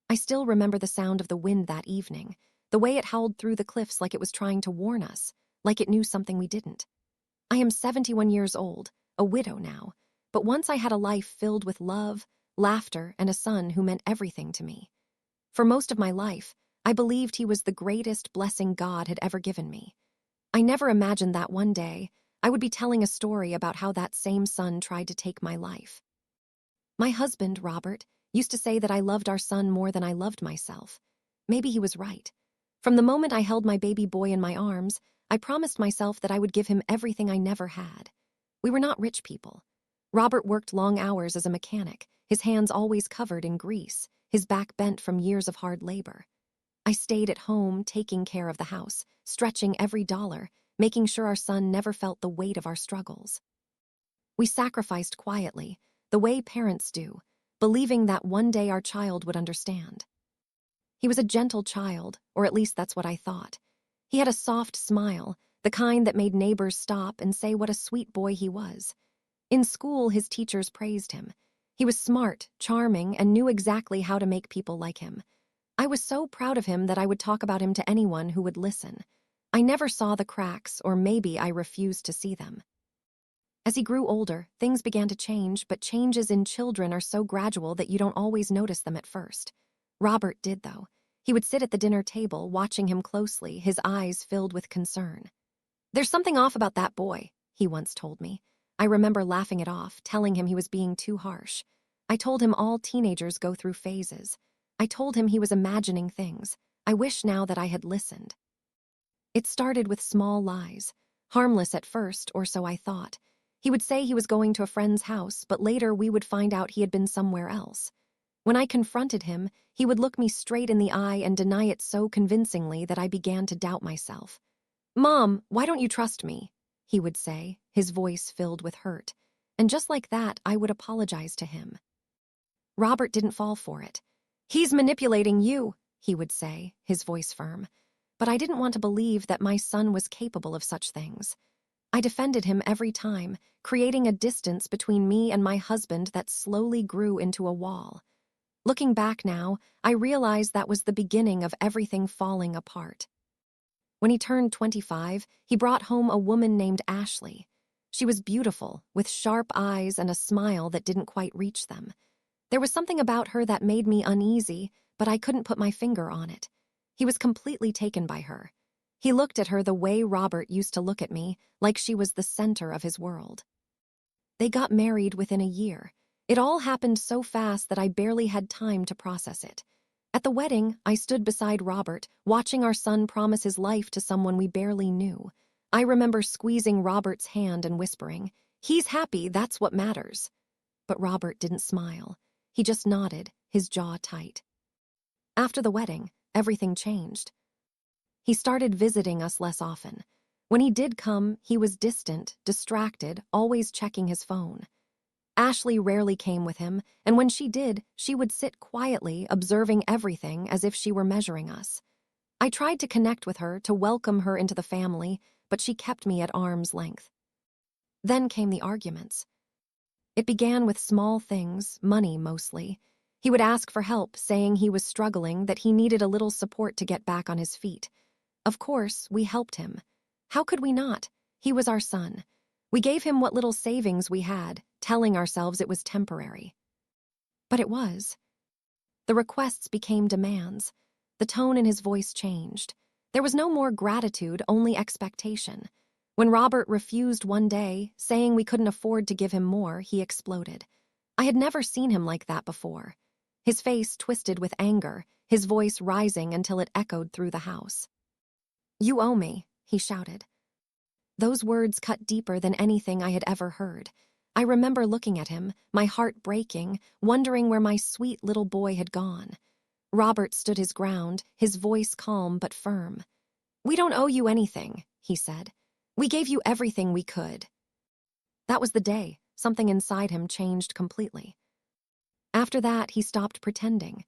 I still remember the sound of the wind that evening, the way it howled through the cliffs like it was trying to warn us, like it knew something we didn't. I am 71 years old, a widow now, but once I had a life filled with love, laughter, and a son who meant everything to me. For most of my life, I believed he was the greatest blessing God had ever given me. I never imagined that one day I would be telling a story about how that same son tried to take my life. My husband, Robert, used to say that I loved our son more than I loved myself. Maybe he was right. From the moment I held my baby boy in my arms, I promised myself that I would give him everything I never had. We were not rich people. Robert worked long hours as a mechanic, his hands always covered in grease, his back bent from years of hard labor. I stayed at home, taking care of the house, stretching every dollar, making sure our son never felt the weight of our struggles. We sacrificed quietly, the way parents do, believing that one day our child would understand. He was a gentle child, or at least that's what I thought. He had a soft smile, the kind that made neighbors stop and say what a sweet boy he was. In school, his teachers praised him. He was smart, charming, and knew exactly how to make people like him. I was so proud of him that I would talk about him to anyone who would listen. I never saw the cracks, or maybe I refused to see them. As he grew older, things began to change, but changes in children are so gradual that you don't always notice them at first. Robert did, though. He would sit at the dinner table, watching him closely, his eyes filled with concern. "There's something off about that boy," he once told me. I remember laughing it off, telling him he was being too harsh. I told him all teenagers go through phases. I told him he was imagining things. I wish now that I had listened. It started with small lies, harmless at first, or so I thought. He would say he was going to a friend's house, but later we would find out he had been somewhere else. When I confronted him, he would look me straight in the eye and deny it so convincingly that I began to doubt myself. "Mom, why don't you trust me?" he would say, his voice filled with hurt. And just like that, I would apologize to him. Robert didn't fall for it. "He's manipulating you," he would say, his voice firm. But I didn't want to believe that my son was capable of such things. I defended him every time, creating a distance between me and my husband that slowly grew into a wall. Looking back now, I realize that was the beginning of everything falling apart. When he turned 25, he brought home a woman named Ashley. She was beautiful, with sharp eyes and a smile that didn't quite reach them. There was something about her that made me uneasy, but I couldn't put my finger on it. He was completely taken by her. He looked at her the way Robert used to look at me, like she was the center of his world. They got married within a year. It all happened so fast that I barely had time to process it. At the wedding, I stood beside Robert, watching our son promise his life to someone we barely knew. I remember squeezing Robert's hand and whispering, "He's happy, that's what matters." But Robert didn't smile. He just nodded, his jaw tight. After the wedding, everything changed. He started visiting us less often. When he did come, he was distant, distracted, always checking his phone. Ashley rarely came with him, and when she did, she would sit quietly, observing everything as if she were measuring us. I tried to connect with her, to welcome her into the family, but she kept me at arm's length. Then came the arguments. It began with small things, money mostly. He would ask for help, saying he was struggling, that he needed a little support to get back on his feet. Of course, we helped him. How could we not? He was our son. We gave him what little savings we had, telling ourselves it was temporary. But it was. The requests became demands. The tone in his voice changed. There was no more gratitude, only expectation. When Robert refused one day, saying we couldn't afford to give him more, he exploded. I had never seen him like that before. His face twisted with anger, his voice rising until it echoed through the house. "You owe me," he shouted. Those words cut deeper than anything I had ever heard. I remember looking at him, my heart breaking, wondering where my sweet little boy had gone. Robert stood his ground, his voice calm but firm. "We don't owe you anything," he said. "We gave you everything we could." That was the day something inside him changed completely. After that, he stopped pretending.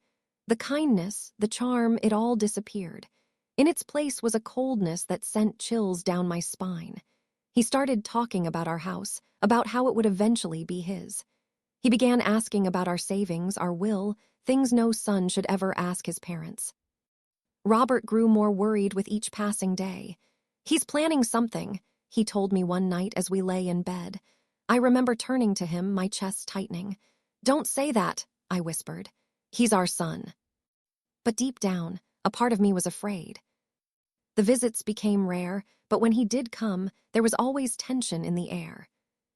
The kindness, the charm, it all disappeared. In its place was a coldness that sent chills down my spine. He started talking about our house, about how it would eventually be his. He began asking about our savings, our will, things no son should ever ask his parents. Robert grew more worried with each passing day. "He's planning something," he told me one night as we lay in bed. I remember turning to him, my chest tightening. "Don't say that," I whispered. "He's our son." But deep down, a part of me was afraid. The visits became rare, but when he did come, there was always tension in the air.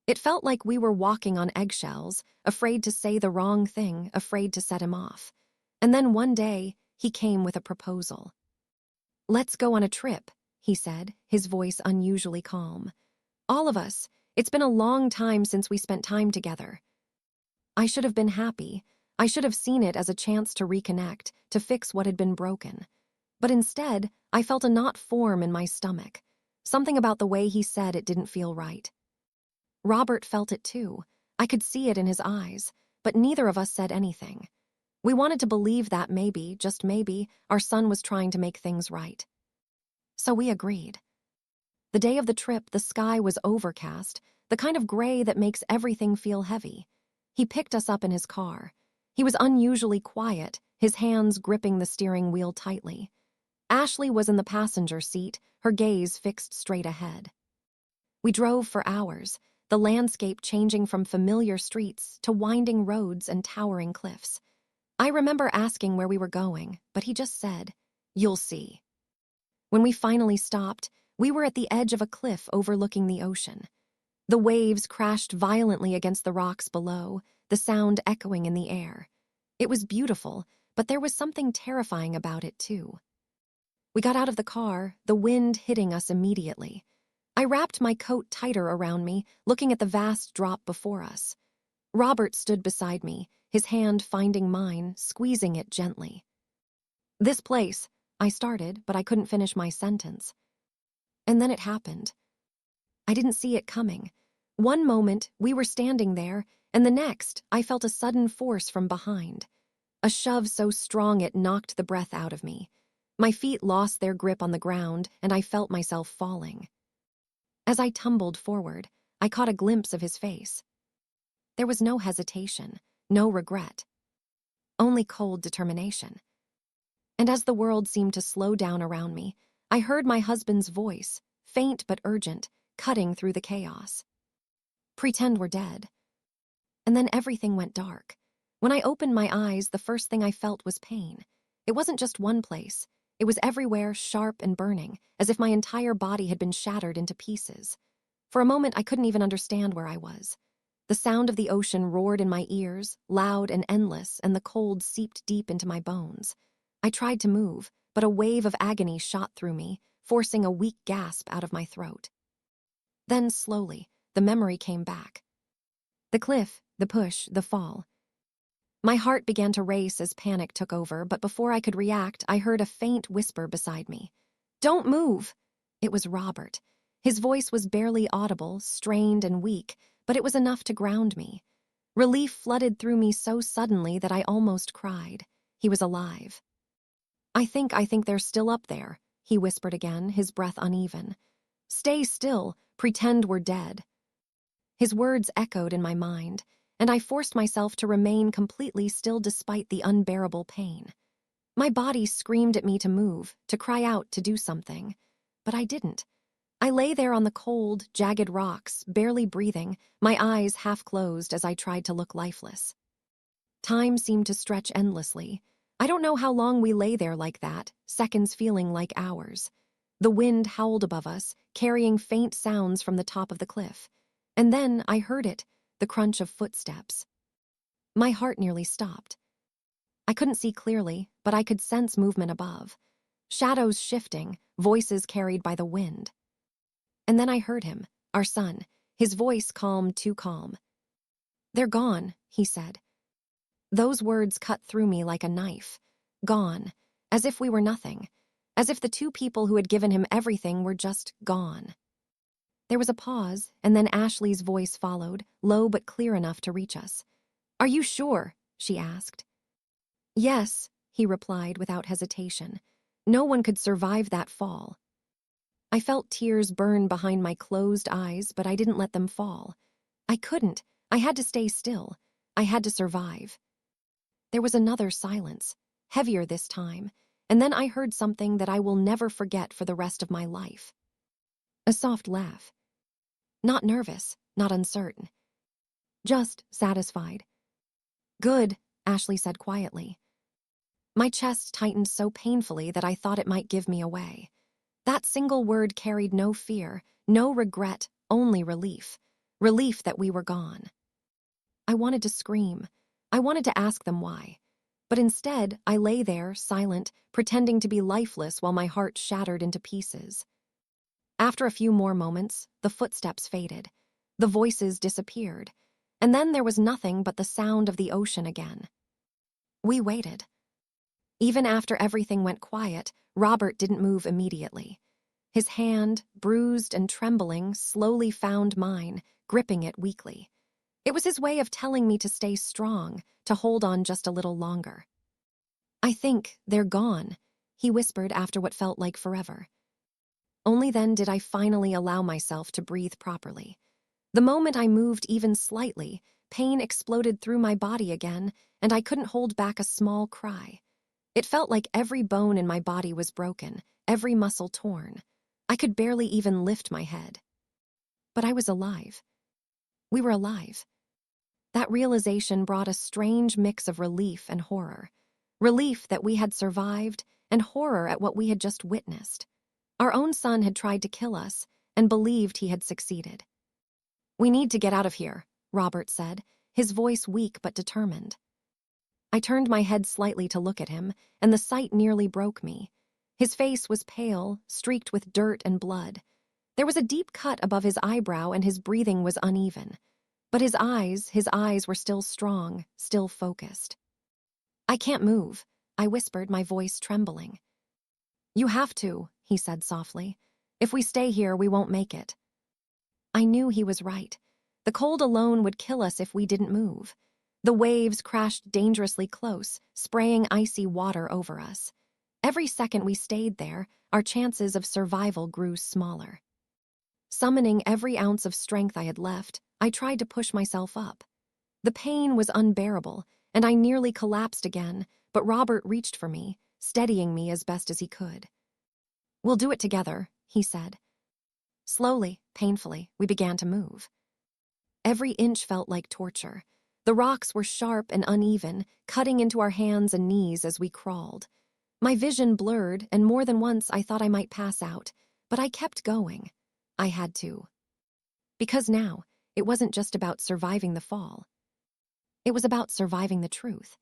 It felt like we were walking on eggshells, afraid to say the wrong thing, afraid to set him off. And then one day, he came with a proposal. "Let's go on a trip," he said, his voice unusually calm. "All of us. It's been a long time since we spent time together." I should have been happy. I should have seen it as a chance to reconnect, to fix what had been broken. But instead, I felt a knot form in my stomach. Something about the way he said it didn't feel right. Robert felt it too. I could see it in his eyes, but neither of us said anything. We wanted to believe that maybe, just maybe, our son was trying to make things right. So we agreed. The day of the trip, the sky was overcast, the kind of gray that makes everything feel heavy. He picked us up in his car. He was unusually quiet, his hands gripping the steering wheel tightly. Ashley was in the passenger seat, her gaze fixed straight ahead. We drove for hours, the landscape changing from familiar streets to winding roads and towering cliffs. I remember asking where we were going, but he just said, "You'll see." When we finally stopped, we were at the edge of a cliff overlooking the ocean. The waves crashed violently against the rocks below, the sound echoing in the air. It was beautiful, but there was something terrifying about it too. We got out of the car, the wind hitting us immediately. I wrapped my coat tighter around me, looking at the vast drop before us. Robert stood beside me, his hand finding mine, squeezing it gently. "This place," I started, but I couldn't finish my sentence. And then it happened. I didn't see it coming. One moment, we were standing there, and the next, I felt a sudden force from behind. A shove so strong it knocked the breath out of me. My feet lost their grip on the ground, and I felt myself falling. As I tumbled forward, I caught a glimpse of his face. There was no hesitation, no regret, only cold determination. And as the world seemed to slow down around me, I heard my husband's voice, faint but urgent, cutting through the chaos. "Pretend we're dead." And then everything went dark. When I opened my eyes, the first thing I felt was pain. It wasn't just one place. It was everywhere, sharp and burning, as if my entire body had been shattered into pieces. For a moment, I couldn't even understand where I was. The sound of the ocean roared in my ears, loud and endless, and the cold seeped deep into my bones. I tried to move, but a wave of agony shot through me, forcing a weak gasp out of my throat. Then, slowly, the memory came back. The cliff, the push, the fall. My heart began to race as panic took over, but before I could react, I heard a faint whisper beside me. "Don't move!" It was Robert. His voice was barely audible, strained and weak, but it was enough to ground me. Relief flooded through me so suddenly that I almost cried. He was alive. I think they're still up there," he whispered again, his breath uneven. "Stay still, pretend we're dead." His words echoed in my mind, and I forced myself to remain completely still despite the unbearable pain. My body screamed at me to move, to cry out, to do something. But I didn't. I lay there on the cold, jagged rocks, barely breathing, my eyes half closed as I tried to look lifeless. Time seemed to stretch endlessly. I don't know how long we lay there like that, seconds feeling like hours. The wind howled above us, carrying faint sounds from the top of the cliff. And then I heard it, the crunch of footsteps. My heart nearly stopped. I couldn't see clearly, but I could sense movement above. Shadows shifting, voices carried by the wind. And then I heard him, our son, his voice calm, too calm. "They're gone," he said. Those words cut through me like a knife. Gone, as if we were nothing, as if the two people who had given him everything were just gone. There was a pause, and then Ashley's voice followed, low but clear enough to reach us. "Are you sure?" she asked. "Yes," he replied without hesitation. "No one could survive that fall." I felt tears burn behind my closed eyes, but I didn't let them fall. I couldn't. I had to stay still. I had to survive. There was another silence, heavier this time, and then I heard something that I will never forget for the rest of my life. A soft laugh. Not nervous, not uncertain. Just satisfied. Good, Ashley said quietly. My chest tightened so painfully that I thought it might give me away. That single word carried no fear, no regret, only relief. Relief that we were gone. I wanted to scream. I wanted to ask them why. But instead, I lay there, silent, pretending to be lifeless while my heart shattered into pieces. After a few more moments, the footsteps faded. The voices disappeared. And then there was nothing but the sound of the ocean again. We waited. Even after everything went quiet, Robert didn't move immediately. His hand, bruised and trembling, slowly found mine, gripping it weakly. It was his way of telling me to stay strong, to hold on just a little longer. I think they're gone, he whispered after what felt like forever. Only then did I finally allow myself to breathe properly. The moment I moved even slightly, pain exploded through my body again, and I couldn't hold back a small cry. It felt like every bone in my body was broken, every muscle torn. I could barely even lift my head. But I was alive. We were alive. That realization brought a strange mix of relief and horror. Relief that we had survived, and horror at what we had just witnessed. Our own son had tried to kill us, and believed he had succeeded. We need to get out of here, Robert said, his voice weak but determined. I turned my head slightly to look at him, and the sight nearly broke me. His face was pale, streaked with dirt and blood. There was a deep cut above his eyebrow, and his breathing was uneven. But his eyes were still strong, still focused. I can't move, I whispered, my voice trembling. You have to, he said softly. If we stay here, we won't make it. I knew he was right. The cold alone would kill us if we didn't move. The waves crashed dangerously close, spraying icy water over us. Every second we stayed there, our chances of survival grew smaller. Summoning every ounce of strength I had left, I tried to push myself up. The pain was unbearable, and I nearly collapsed again, but Robert reached for me, steadying me as best as he could. We'll do it together, he said. Slowly, painfully, we began to move. Every inch felt like torture. The rocks were sharp and uneven, cutting into our hands and knees as we crawled. My vision blurred, and more than once I thought I might pass out, but I kept going. I had to. Because now, it wasn't just about surviving the fall. It was about surviving the truth.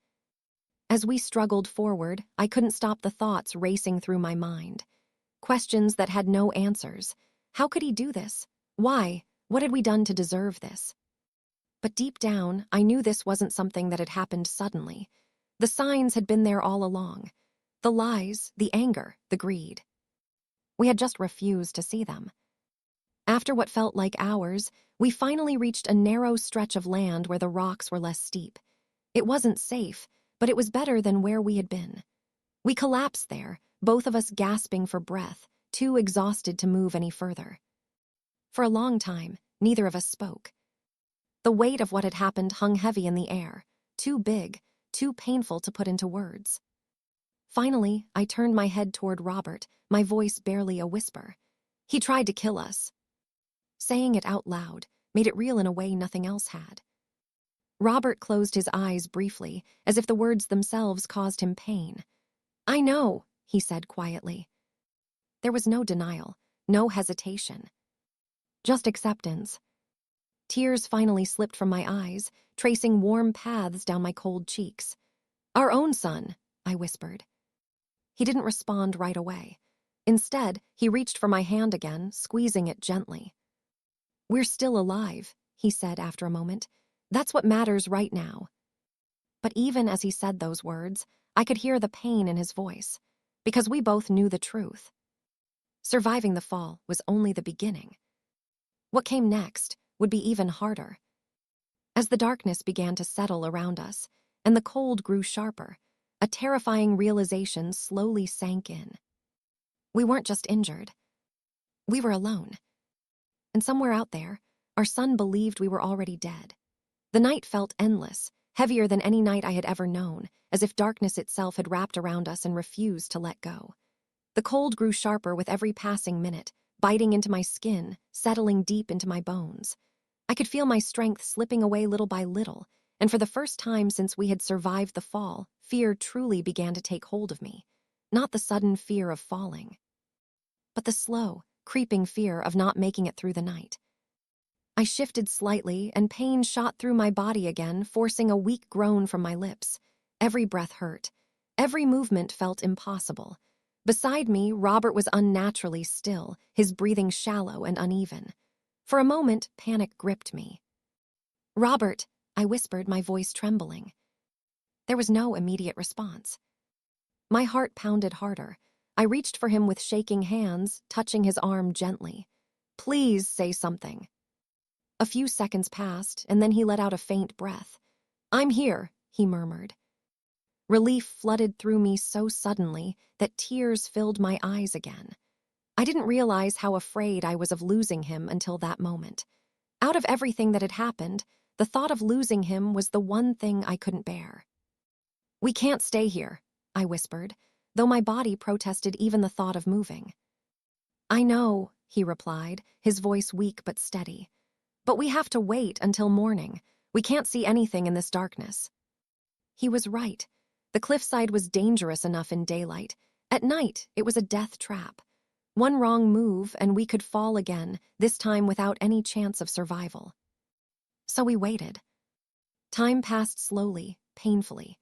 As we struggled forward, I couldn't stop the thoughts racing through my mind. Questions that had no answers. How could he do this? Why? What had we done to deserve this? But deep down, I knew this wasn't something that had happened suddenly. The signs had been there all along. The lies, the anger, the greed. We had just refused to see them. After what felt like hours, we finally reached a narrow stretch of land where the rocks were less steep. It wasn't safe, but it was better than where we had been. We collapsed there, both of us gasping for breath, too exhausted to move any further. For a long time, neither of us spoke. The weight of what had happened hung heavy in the air, too big, too painful to put into words. Finally, I turned my head toward Robert, my voice barely a whisper. He tried to kill us. Saying it out loud made it real in a way nothing else had. Robert closed his eyes briefly, as if the words themselves caused him pain. I know, he said quietly. There was no denial, no hesitation. Just acceptance. Tears finally slipped from my eyes, tracing warm paths down my cold cheeks. Our own son, I whispered. He didn't respond right away. Instead, he reached for my hand again, squeezing it gently. We're still alive, he said after a moment. That's what matters right now. But even as he said those words, I could hear the pain in his voice, because we both knew the truth. Surviving the fall was only the beginning. What came next would be even harder. As the darkness began to settle around us, and the cold grew sharper, a terrifying realization slowly sank in. We weren't just injured. We were alone. And somewhere out there, our son believed we were already dead. The night felt endless, heavier than any night I had ever known, as if darkness itself had wrapped around us and refused to let go. The cold grew sharper with every passing minute, biting into my skin, settling deep into my bones. I could feel my strength slipping away little by little, and for the first time since we had survived the fall, fear truly began to take hold of me. Not the sudden fear of falling, but the slow, creeping fear of not making it through the night. I shifted slightly, and pain shot through my body again, forcing a weak groan from my lips. Every breath hurt. Every movement felt impossible. Beside me, Robert was unnaturally still, his breathing shallow and uneven. For a moment, panic gripped me. "Robert," I whispered, my voice trembling. There was no immediate response. My heart pounded harder. I reached for him with shaking hands, touching his arm gently. "Please say something." A few seconds passed, and then he let out a faint breath. "I'm here," he murmured. Relief flooded through me so suddenly that tears filled my eyes again. I didn't realize how afraid I was of losing him until that moment. Out of everything that had happened, the thought of losing him was the one thing I couldn't bear. "We can't stay here," I whispered, though my body protested even the thought of moving. "I know," he replied, his voice weak but steady. "But we have to wait until morning. We can't see anything in this darkness." He was right. The cliffside was dangerous enough in daylight. At night, it was a death trap. One wrong move, and we could fall again, this time without any chance of survival. So we waited. Time passed slowly, painfully.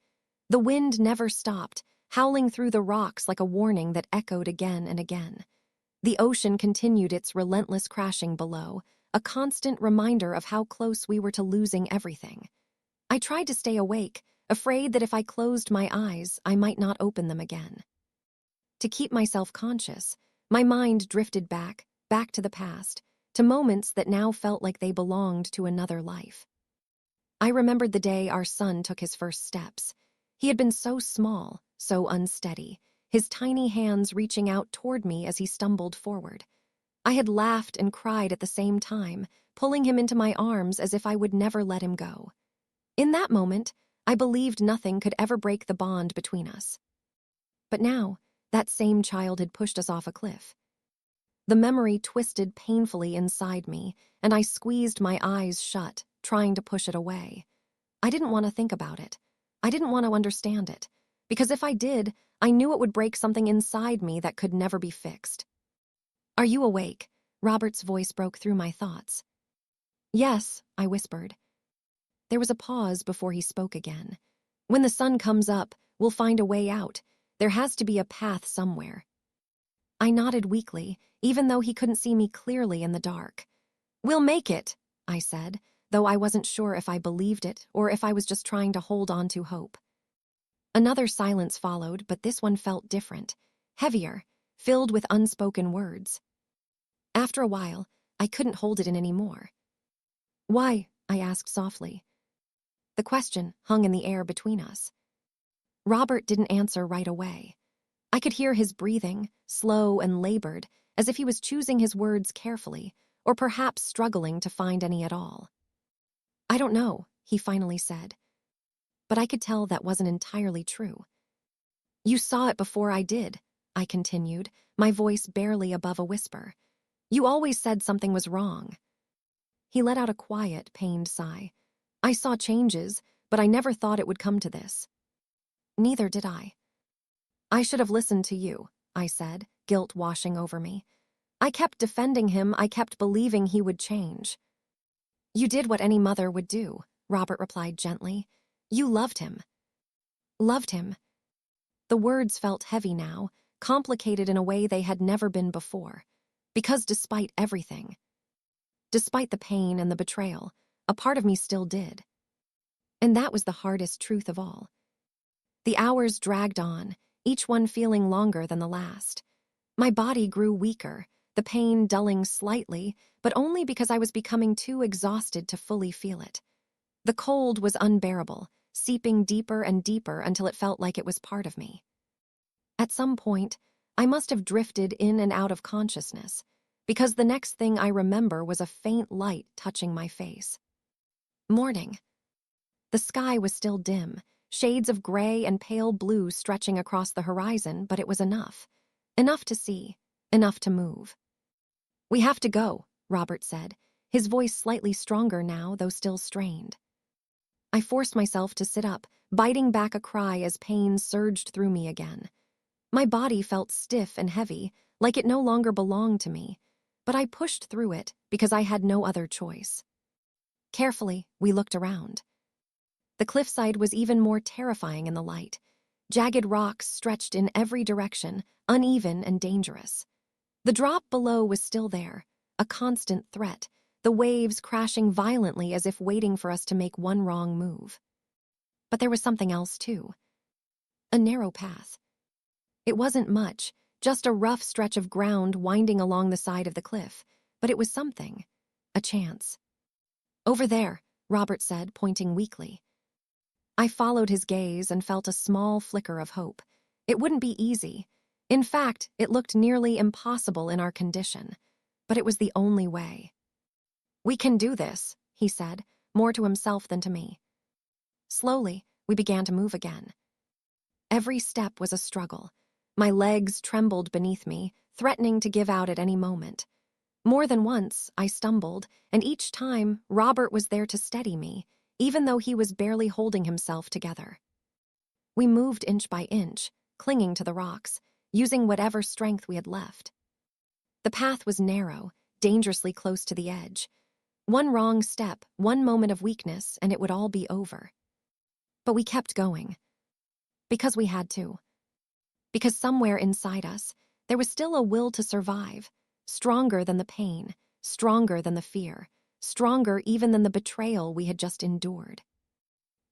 The wind never stopped, howling through the rocks like a warning that echoed again and again. The ocean continued its relentless crashing below, a constant reminder of how close we were to losing everything. I tried to stay awake, afraid that if I closed my eyes, I might not open them again. To keep myself conscious, my mind drifted back to the past, to moments that now felt like they belonged to another life. I remembered the day our son took his first steps. He had been so small, so unsteady, his tiny hands reaching out toward me as he stumbled forward. I had laughed and cried at the same time, pulling him into my arms as if I would never let him go. In that moment, I believed nothing could ever break the bond between us. But now, that same child had pushed us off a cliff. The memory twisted painfully inside me, and I squeezed my eyes shut, trying to push it away. I didn't want to think about it. I didn't want to understand it, because if I did, I knew it would break something inside me that could never be fixed. "Are you awake?" Robert's voice broke through my thoughts. "Yes," I whispered. There was a pause before he spoke again. "When the sun comes up, we'll find a way out. There has to be a path somewhere." I nodded weakly, even though he couldn't see me clearly in the dark. "We'll make it," I said, though I wasn't sure if I believed it or if I was just trying to hold on to hope. Another silence followed, but this one felt different, heavier, filled with unspoken words. After a while, I couldn't hold it in anymore. "Why?" I asked softly. The question hung in the air between us. Robert didn't answer right away. I could hear his breathing, slow and labored, as if he was choosing his words carefully, or perhaps struggling to find any at all. "I don't know," he finally said. But I could tell that wasn't entirely true. "You saw it before I did," I continued, my voice barely above a whisper. "You always said something was wrong." He let out a quiet, pained sigh. "I saw changes, but I never thought it would come to this." Neither did I. "I should have listened to you," I said, guilt washing over me. "I kept defending him, I kept believing he would change." "You did what any mother would do," Robert replied gently. "You loved him." Loved him. The words felt heavy now, complicated in a way they had never been before. Because despite everything, despite the pain and the betrayal, a part of me still did. And that was the hardest truth of all. The hours dragged on, each one feeling longer than the last. My body grew weaker, the pain dulling slightly, but only because I was becoming too exhausted to fully feel it. The cold was unbearable, seeping deeper and deeper until it felt like it was part of me. At some point, I must have drifted in and out of consciousness, because the next thing I remember was a faint light touching my face. Morning. The sky was still dim, shades of gray and pale blue stretching across the horizon, but it was enough. Enough to see, enough to move. "We have to go," Robert said, his voice slightly stronger now, though still strained. I forced myself to sit up, biting back a cry as pain surged through me again. My body felt stiff and heavy, like it no longer belonged to me, but I pushed through it because I had no other choice. Carefully, we looked around. The cliffside was even more terrifying in the light. Jagged rocks stretched in every direction, uneven and dangerous. The drop below was still there, a constant threat, the waves crashing violently as if waiting for us to make one wrong move. But there was something else, too. A narrow path. It wasn't much, just a rough stretch of ground winding along the side of the cliff, but it was something. A chance. "Over there," Robert said, pointing weakly. I followed his gaze and felt a small flicker of hope. It wouldn't be easy. In fact, it looked nearly impossible in our condition. But it was the only way. "We can do this," he said, more to himself than to me. Slowly, we began to move again. Every step was a struggle. My legs trembled beneath me, threatening to give out at any moment. More than once, I stumbled, and each time, Robert was there to steady me, even though he was barely holding himself together. We moved inch by inch, clinging to the rocks, using whatever strength we had left. The path was narrow, dangerously close to the edge. One wrong step, one moment of weakness, and it would all be over. But we kept going. Because we had to. Because somewhere inside us, there was still a will to survive, stronger than the pain, stronger than the fear, stronger even than the betrayal we had just endured.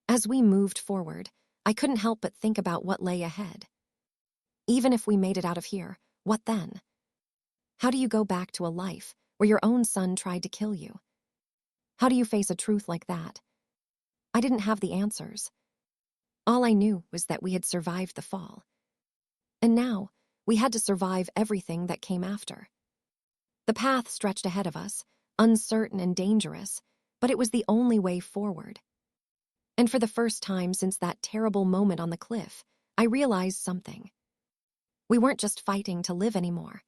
As we moved forward, I couldn't help but think about what lay ahead. Even if we made it out of here, what then? How do you go back to a life where your own son tried to kill you? How do you face a truth like that? I didn't have the answers. All I knew was that we had survived the fall. And now, we had to survive everything that came after. The path stretched ahead of us, uncertain and dangerous, but it was the only way forward. And for the first time since that terrible moment on the cliff, I realized something. We weren't just fighting to live anymore.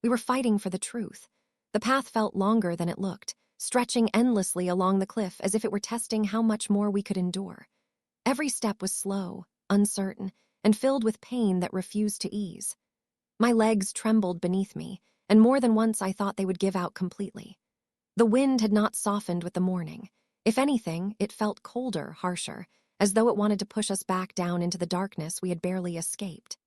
We were fighting for the truth. The path felt longer than it looked, stretching endlessly along the cliff as if it were testing how much more we could endure. Every step was slow, uncertain, and filled with pain that refused to ease. My legs trembled beneath me, and more than once I thought they would give out completely. The wind had not softened with the morning. If anything, it felt colder, harsher, as though it wanted to push us back down into the darkness we had barely escaped.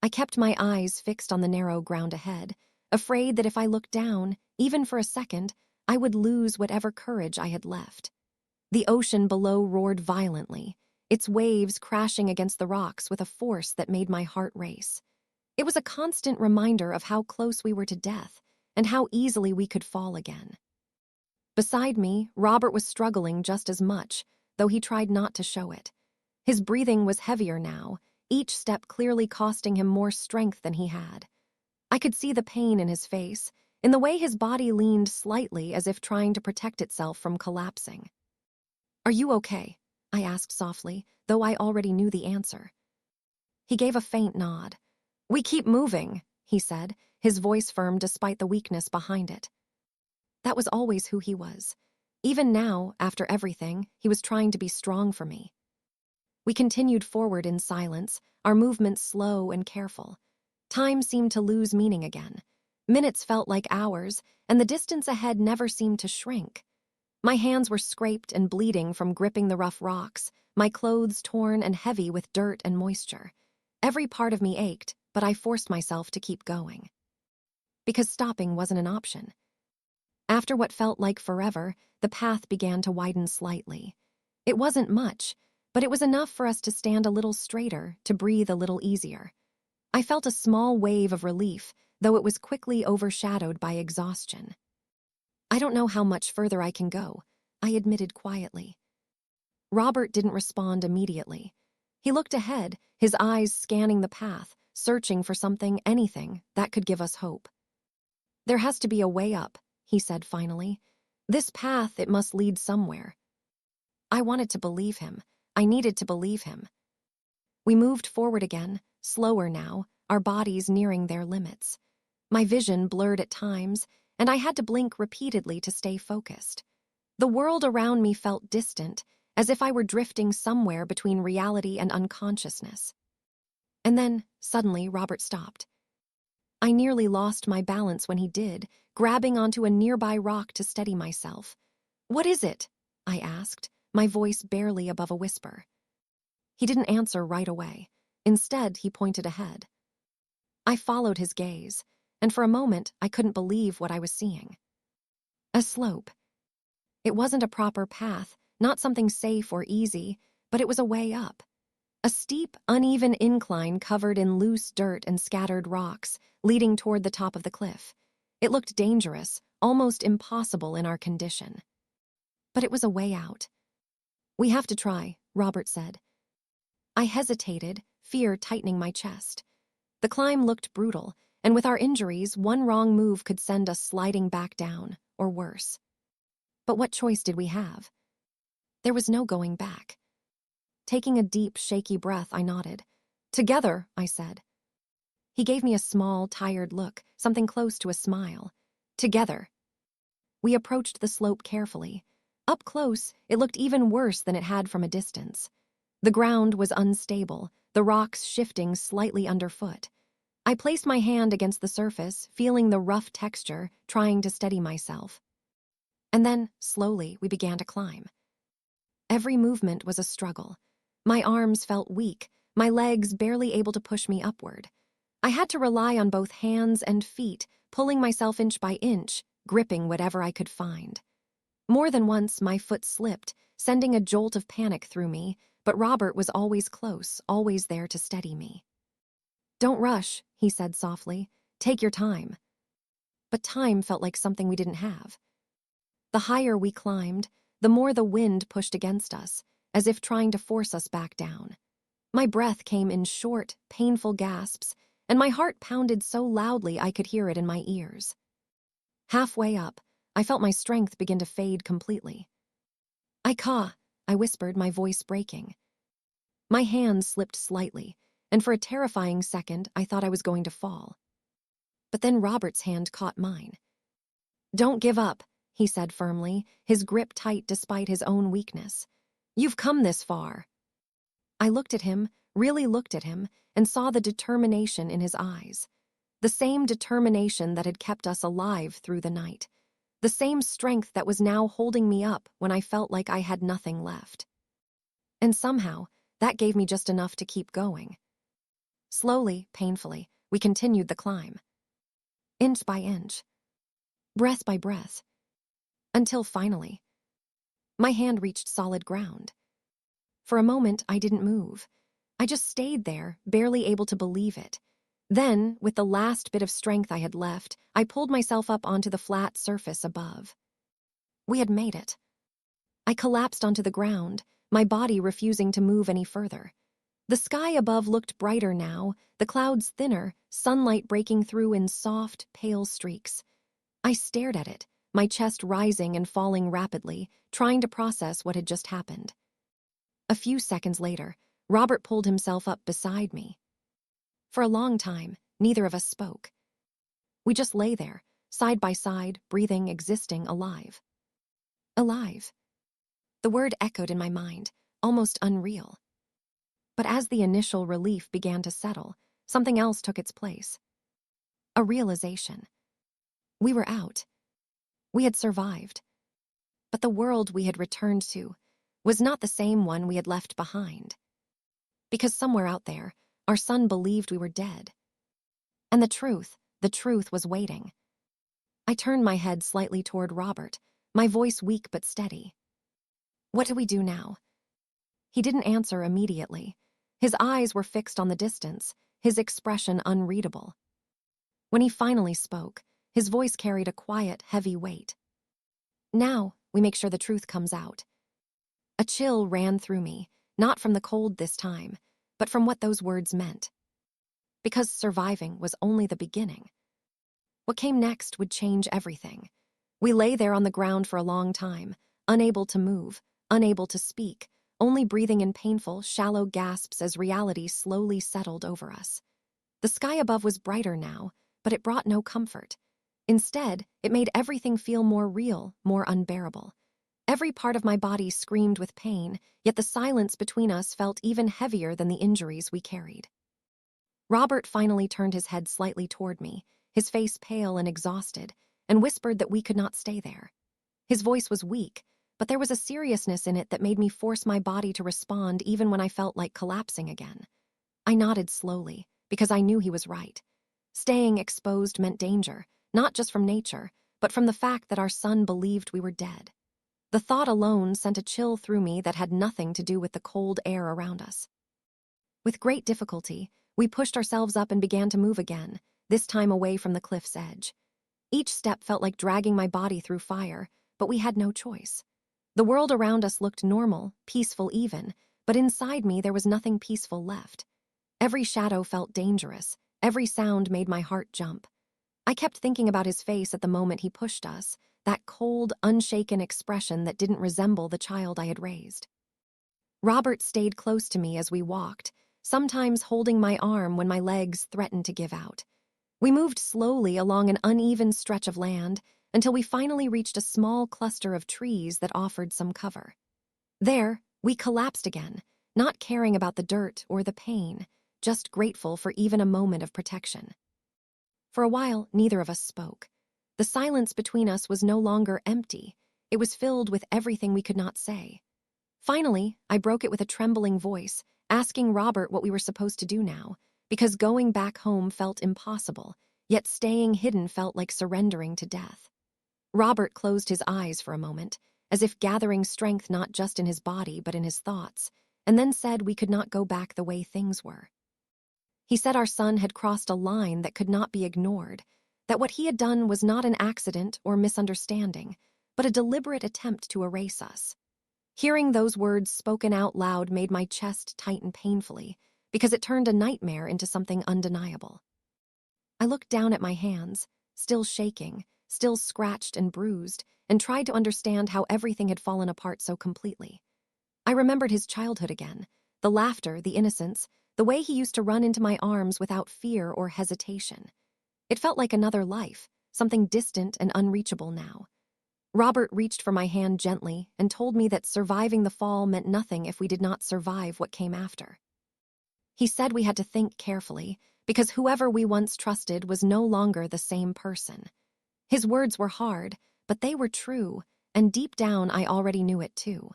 I kept my eyes fixed on the narrow ground ahead, afraid that if I looked down, even for a second, I would lose whatever courage I had left. The ocean below roared violently, its waves crashing against the rocks with a force that made my heart race. It was a constant reminder of how close we were to death and how easily we could fall again. Beside me, Robert was struggling just as much, though he tried not to show it. His breathing was heavier now, each step clearly costing him more strength than he had. I could see the pain in his face, in the way his body leaned slightly as if trying to protect itself from collapsing. "Are you okay?" I asked softly, though I already knew the answer. He gave a faint nod. "We keep moving," he said, his voice firm despite the weakness behind it. That was always who he was. Even now, after everything, he was trying to be strong for me. We continued forward in silence, our movements slow and careful. Time seemed to lose meaning again. Minutes felt like hours, and the distance ahead never seemed to shrink. My hands were scraped and bleeding from gripping the rough rocks, my clothes torn and heavy with dirt and moisture. Every part of me ached, but I forced myself to keep going. Because stopping wasn't an option. After what felt like forever, the path began to widen slightly. It wasn't much, but it was enough for us to stand a little straighter, to breathe a little easier. I felt a small wave of relief, though it was quickly overshadowed by exhaustion. "I don't know how much further I can go," I admitted quietly. Robert didn't respond immediately. He looked ahead, his eyes scanning the path, searching for something, anything, that could give us hope. "There has to be a way up," he said finally. "This path, it must lead somewhere." I wanted to believe him. I needed to believe him. We moved forward again, slower now, our bodies nearing their limits. My vision blurred at times, and I had to blink repeatedly to stay focused. The world around me felt distant, as if I were drifting somewhere between reality and unconsciousness. And then, suddenly, Robert stopped. I nearly lost my balance when he did, grabbing onto a nearby rock to steady myself. "What is it?" I asked, my voice barely above a whisper. He didn't answer right away. Instead, he pointed ahead. I followed his gaze, and for a moment, I couldn't believe what I was seeing. A slope. It wasn't a proper path, not something safe or easy, but it was a way up. A steep, uneven incline covered in loose dirt and scattered rocks, leading toward the top of the cliff. It looked dangerous, almost impossible in our condition. But it was a way out. "We have to try," Robert said. I hesitated, fear tightening my chest. The climb looked brutal, and with our injuries, one wrong move could send us sliding back down, or worse. But what choice did we have? There was no going back. Taking a deep, shaky breath, I nodded. "Together," I said. He gave me a small, tired look, something close to a smile. "Together." We approached the slope carefully. Up close, it looked even worse than it had from a distance. The ground was unstable, the rocks shifting slightly underfoot. I placed my hand against the surface, feeling the rough texture, trying to steady myself. And then, slowly, we began to climb. Every movement was a struggle. My arms felt weak, my legs barely able to push me upward. I had to rely on both hands and feet, pulling myself inch by inch, gripping whatever I could find. More than once, my foot slipped, sending a jolt of panic through me, but Robert was always close, always there to steady me. "Don't rush," he said softly. "Take your time." But time felt like something we didn't have. The higher we climbed, the more the wind pushed against us, as if trying to force us back down. My breath came in short, painful gasps, and my heart pounded so loudly I could hear it in my ears. Halfway up, I felt my strength begin to fade completely. I whispered, my voice breaking. My hand slipped slightly, and for a terrifying second, I thought I was going to fall. But then Robert's hand caught mine. "Don't give up," he said firmly, his grip tight despite his own weakness. "You've come this far." I looked at him, really looked at him, and saw the determination in his eyes. The same determination that had kept us alive through the night. The same strength that was now holding me up when I felt like I had nothing left. And somehow, that gave me just enough to keep going. Slowly, painfully, we continued the climb. Inch by inch. Breath by breath. Until finally, my hand reached solid ground. For a moment, I didn't move. I just stayed there, barely able to believe it. Then, with the last bit of strength I had left, I pulled myself up onto the flat surface above. We had made it. I collapsed onto the ground, my body refusing to move any further. The sky above looked brighter now, the clouds thinner, sunlight breaking through in soft, pale streaks. I stared at it, my chest rising and falling rapidly, trying to process what had just happened. A few seconds later, Robert pulled himself up beside me. For a long time, neither of us spoke. We just lay there, side by side, breathing, existing, alive. Alive. The word echoed in my mind, almost unreal. But as the initial relief began to settle, something else took its place. A realization. We were out. We had survived. But the world we had returned to was not the same one we had left behind. Because somewhere out there, our son believed we were dead. And the truth was waiting. I turned my head slightly toward Robert, my voice weak but steady. "What do we do now?" He didn't answer immediately. His eyes were fixed on the distance, his expression unreadable. When he finally spoke, his voice carried a quiet, heavy weight. "Now, we make sure the truth comes out." A chill ran through me, not from the cold this time, but from what those words meant. Because surviving was only the beginning. What came next would change everything. We lay there on the ground for a long time, unable to move, unable to speak, only breathing in painful, shallow gasps as reality slowly settled over us. The sky above was brighter now, but it brought no comfort. Instead, it made everything feel more real, more unbearable. Every part of my body screamed with pain, yet the silence between us felt even heavier than the injuries we carried. Robert finally turned his head slightly toward me, his face pale and exhausted, and whispered that we could not stay there. His voice was weak, but there was a seriousness in it that made me force my body to respond even when I felt like collapsing again. I nodded slowly, because I knew he was right. Staying exposed meant danger, not just from nature, but from the fact that our son believed we were dead. The thought alone sent a chill through me that had nothing to do with the cold air around us. With great difficulty, we pushed ourselves up and began to move again, this time away from the cliff's edge. Each step felt like dragging my body through fire, but we had no choice. The world around us looked normal, peaceful even, but inside me there was nothing peaceful left. Every shadow felt dangerous, every sound made my heart jump. I kept thinking about his face at the moment he pushed us, that cold, unshaken expression that didn't resemble the child I had raised. Robert stayed close to me as we walked, sometimes holding my arm when my legs threatened to give out. We moved slowly along an uneven stretch of land until we finally reached a small cluster of trees that offered some cover. There, we collapsed again, not caring about the dirt or the pain, just grateful for even a moment of protection. For a while, neither of us spoke. The silence between us was no longer empty. It was filled with everything we could not say. Finally, I broke it with a trembling voice, asking Robert what we were supposed to do now, because going back home felt impossible, yet staying hidden felt like surrendering to death. Robert closed his eyes for a moment, as if gathering strength not just in his body but in his thoughts, and then said we could not go back the way things were. He said our son had crossed a line that could not be ignored, that what he had done was not an accident or misunderstanding, but a deliberate attempt to erase us. Hearing those words spoken out loud made my chest tighten painfully, because it turned a nightmare into something undeniable. I looked down at my hands, still shaking, still scratched and bruised, and tried to understand how everything had fallen apart so completely. I remembered his childhood again, the laughter, the innocence, the way he used to run into my arms without fear or hesitation. It felt like another life, something distant and unreachable now. Robert reached for my hand gently and told me that surviving the fall meant nothing if we did not survive what came after. He said we had to think carefully, because whoever we once trusted was no longer the same person. His words were hard, but they were true, and deep down I already knew it too.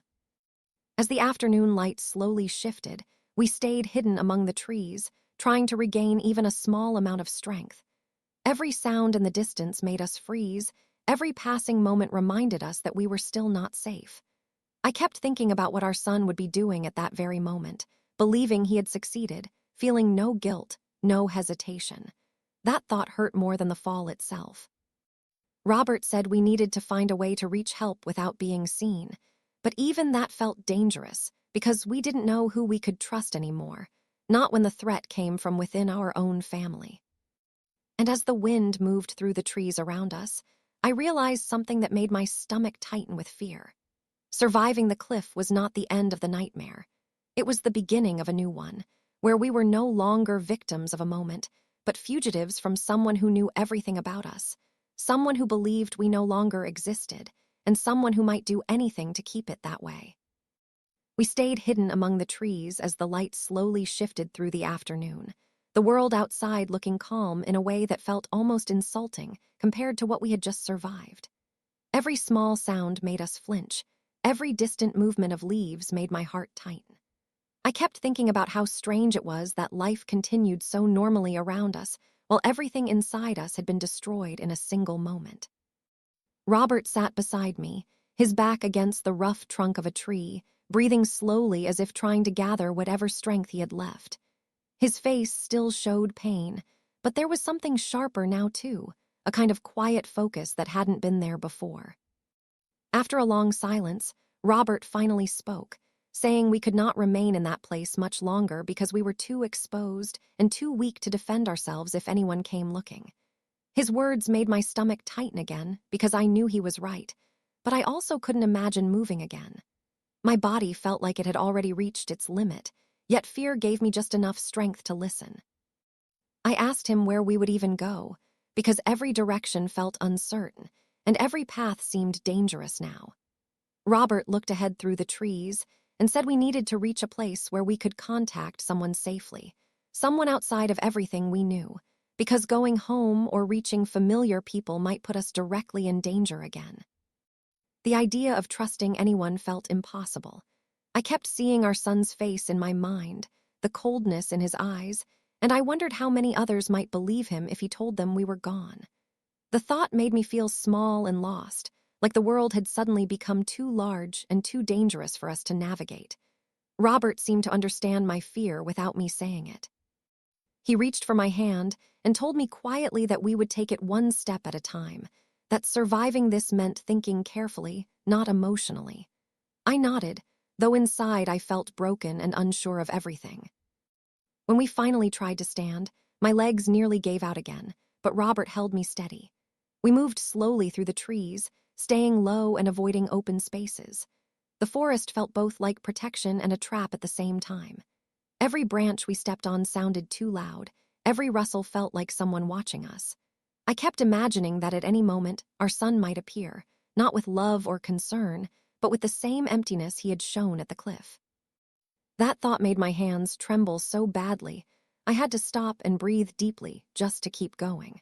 As the afternoon light slowly shifted, we stayed hidden among the trees, trying to regain even a small amount of strength. Every sound in the distance made us freeze. Every passing moment reminded us that we were still not safe. I kept thinking about what our son would be doing at that very moment, believing he had succeeded, feeling no guilt, no hesitation. That thought hurt more than the fall itself. Robert said we needed to find a way to reach help without being seen, but even that felt dangerous because we didn't know who we could trust anymore, not when the threat came from within our own family. And as the wind moved through the trees around us, I realized something that made my stomach tighten with fear. Surviving the cliff was not the end of the nightmare. It was the beginning of a new one, where we were no longer victims of a moment, but fugitives from someone who knew everything about us, someone who believed we no longer existed, and someone who might do anything to keep it that way. We stayed hidden among the trees as the light slowly shifted through the afternoon, the world outside looking calm in a way that felt almost insulting compared to what we had just survived. Every small sound made us flinch. Every distant movement of leaves made my heart tighten. I kept thinking about how strange it was that life continued so normally around us, while everything inside us had been destroyed in a single moment. Robert sat beside me, his back against the rough trunk of a tree, breathing slowly as if trying to gather whatever strength he had left. His face still showed pain, but there was something sharper now too, a kind of quiet focus that hadn't been there before. After a long silence, Robert finally spoke, saying we could not remain in that place much longer because we were too exposed and too weak to defend ourselves if anyone came looking. His words made my stomach tighten again because I knew he was right, but I also couldn't imagine moving again. My body felt like it had already reached its limit, yet fear gave me just enough strength to listen. I asked him where we would even go, because every direction felt uncertain, and every path seemed dangerous now. Robert looked ahead through the trees and said we needed to reach a place where we could contact someone safely, someone outside of everything we knew, because going home or reaching familiar people might put us directly in danger again. The idea of trusting anyone felt impossible. I kept seeing our son's face in my mind, the coldness in his eyes, and I wondered how many others might believe him if he told them we were gone. The thought made me feel small and lost, like the world had suddenly become too large and too dangerous for us to navigate. Robert seemed to understand my fear without me saying it. He reached for my hand and told me quietly that we would take it one step at a time, that surviving this meant thinking carefully, not emotionally. I nodded, though inside I felt broken and unsure of everything. When we finally tried to stand, my legs nearly gave out again, but Robert held me steady. We moved slowly through the trees, staying low and avoiding open spaces. The forest felt both like protection and a trap at the same time. Every branch we stepped on sounded too loud. Every rustle felt like someone watching us. I kept imagining that at any moment, our son might appear, not with love or concern, but with the same emptiness he had shown at the cliff. That thought made my hands tremble so badly, I had to stop and breathe deeply just to keep going.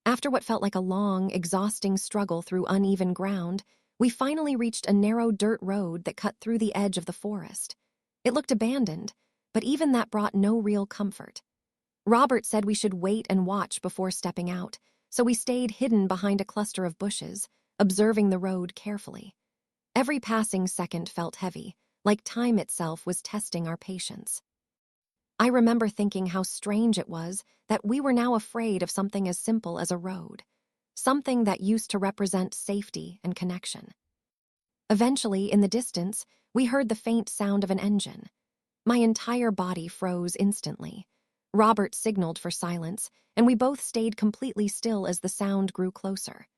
After what felt like a long, exhausting struggle through uneven ground, we finally reached a narrow dirt road that cut through the edge of the forest. It looked abandoned, but even that brought no real comfort. Robert said we should wait and watch before stepping out, so we stayed hidden behind a cluster of bushes, observing the road carefully. Every passing second felt heavy, like time itself was testing our patience. I remember thinking how strange it was that we were now afraid of something as simple as a road, something that used to represent safety and connection. Eventually, in the distance, we heard the faint sound of an engine. My entire body froze instantly. Robert signaled for silence, and we both stayed completely still as the sound grew closer.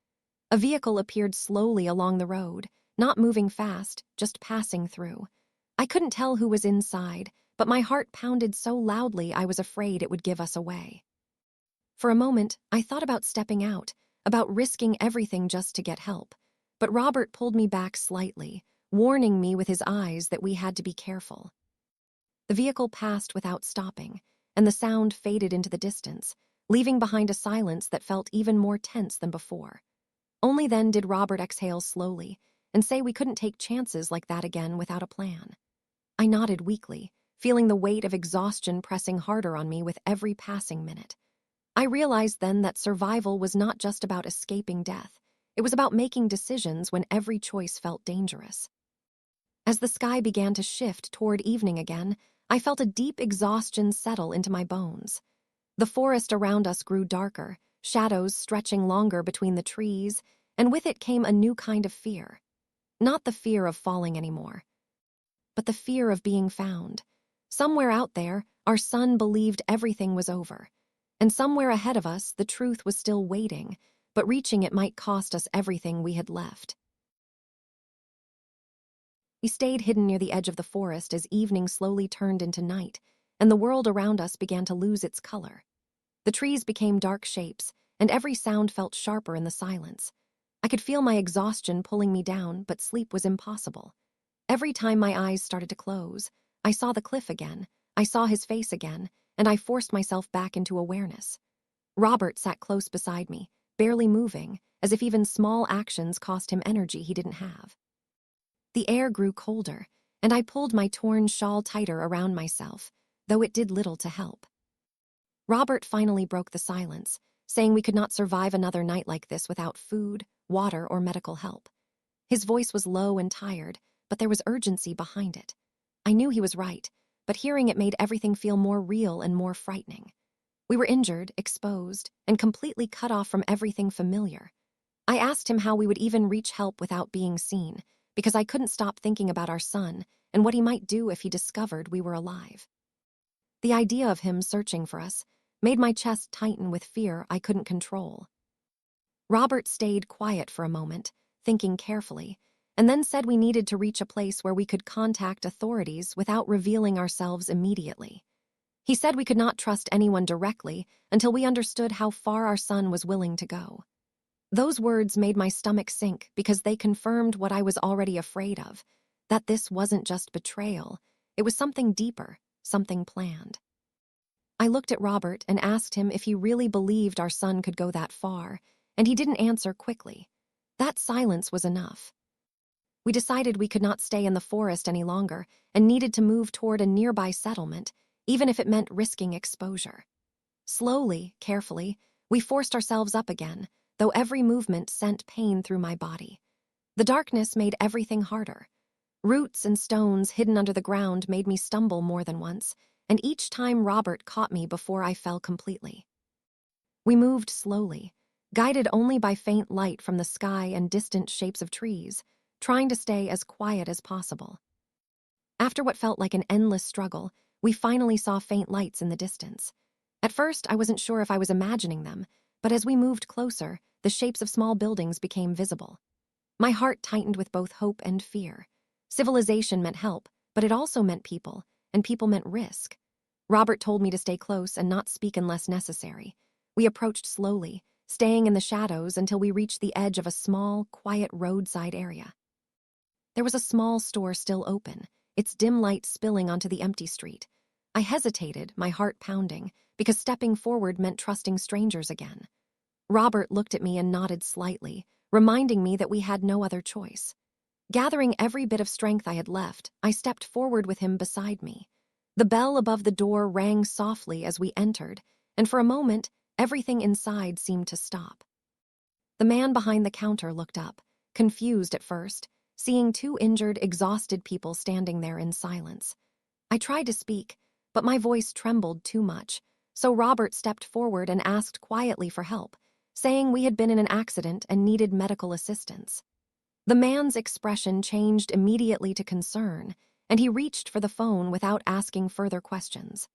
A vehicle appeared slowly along the road, not moving fast, just passing through. I couldn't tell who was inside, but my heart pounded so loudly I was afraid it would give us away. For a moment, I thought about stepping out, about risking everything just to get help, but Robert pulled me back slightly, warning me with his eyes that we had to be careful. The vehicle passed without stopping, and the sound faded into the distance, leaving behind a silence that felt even more tense than before. Only then did Robert exhale slowly and say we couldn't take chances like that again without a plan. I nodded weakly, feeling the weight of exhaustion pressing harder on me with every passing minute. I realized then that survival was not just about escaping death. It was about making decisions when every choice felt dangerous. As the sky began to shift toward evening again, I felt a deep exhaustion settle into my bones. The forest around us grew darker, shadows stretching longer between the trees, and with it came a new kind of fear. Not the fear of falling anymore, but the fear of being found. Somewhere out there, our son believed everything was over. And somewhere ahead of us, the truth was still waiting, but reaching it might cost us everything we had left. We stayed hidden near the edge of the forest as evening slowly turned into night, and the world around us began to lose its color. The trees became dark shapes, and every sound felt sharper in the silence. I could feel my exhaustion pulling me down, but sleep was impossible. Every time my eyes started to close, I saw the cliff again, I saw his face again, and I forced myself back into awareness. Robert sat close beside me, barely moving, as if even small actions cost him energy he didn't have. The air grew colder, and I pulled my torn shawl tighter around myself, though it did little to help. Robert finally broke the silence, saying we could not survive another night like this without food, water, or medical help. His voice was low and tired, but there was urgency behind it. I knew he was right, but hearing it made everything feel more real and more frightening. We were injured, exposed, and completely cut off from everything familiar. I asked him how we would even reach help without being seen, because I couldn't stop thinking about our son and what he might do if he discovered we were alive. The idea of him searching for us made my chest tighten with fear I couldn't control. Robert stayed quiet for a moment, thinking carefully, and then said we needed to reach a place where we could contact authorities without revealing ourselves immediately. He said we could not trust anyone directly until we understood how far our son was willing to go. Those words made my stomach sink because they confirmed what I was already afraid of, that this wasn't just betrayal, it was something deeper, something planned. I looked at Robert and asked him if he really believed our son could go that far, and he didn't answer quickly. That silence was enough. We decided we could not stay in the forest any longer and needed to move toward a nearby settlement, even if it meant risking exposure. Slowly, carefully, we forced ourselves up again, though every movement sent pain through my body. The darkness made everything harder. Roots and stones hidden under the ground made me stumble more than once, and each time Robert caught me before I fell completely. We moved slowly, guided only by faint light from the sky and distant shapes of trees, trying to stay as quiet as possible. After what felt like an endless struggle, we finally saw faint lights in the distance. At first, I wasn't sure if I was imagining them, but as we moved closer, the shapes of small buildings became visible. My heart tightened with both hope and fear. Civilization meant help, but it also meant people, and people meant risk. Robert told me to stay close and not speak unless necessary. We approached slowly, staying in the shadows until we reached the edge of a small, quiet roadside area. There was a small store still open, its dim light spilling onto the empty street. I hesitated, my heart pounding, because stepping forward meant trusting strangers again. Robert looked at me and nodded slightly, reminding me that we had no other choice. Gathering every bit of strength I had left, I stepped forward with him beside me. The bell above the door rang softly as we entered, and for a moment, everything inside seemed to stop. The man behind the counter looked up, confused at first, seeing two injured, exhausted people standing there in silence. I tried to speak, but my voice trembled too much, so Robert stepped forward and asked quietly for help, saying we had been in an accident and needed medical assistance. The man's expression changed immediately to concern, and he reached for the phone without asking further questions.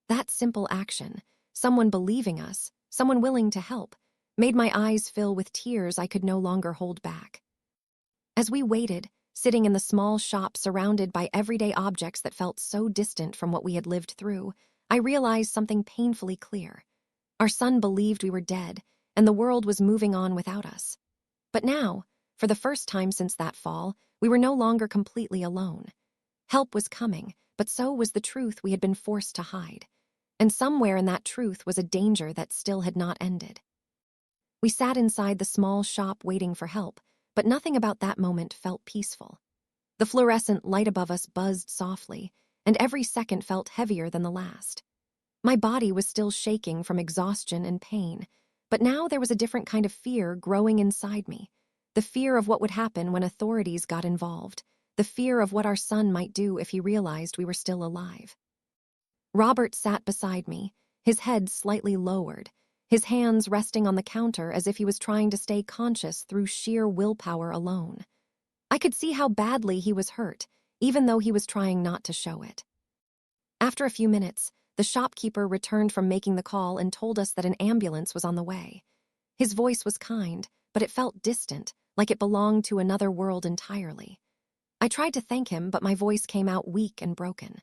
That simple action, someone believing us, someone willing to help, made my eyes fill with tears I could no longer hold back. As we waited, sitting in the small shop surrounded by everyday objects that felt so distant from what we had lived through, I realized something painfully clear. Our son believed we were dead, and the world was moving on without us. But now, for the first time since that fall, we were no longer completely alone. Help was coming, but so was the truth we had been forced to hide. And somewhere in that truth was a danger that still had not ended. We sat inside the small shop waiting for help, but nothing about that moment felt peaceful. The fluorescent light above us buzzed softly, and every second felt heavier than the last. My body was still shaking from exhaustion and pain, but now there was a different kind of fear growing inside me. The fear of what would happen when authorities got involved, the fear of what our son might do if he realized we were still alive. Robert sat beside me, his head slightly lowered, his hands resting on the counter as if he was trying to stay conscious through sheer willpower alone. I could see how badly he was hurt, even though he was trying not to show it. After a few minutes, the shopkeeper returned from making the call and told us that an ambulance was on the way. His voice was kind, but it felt distant, like it belonged to another world entirely. I tried to thank him, but my voice came out weak and broken.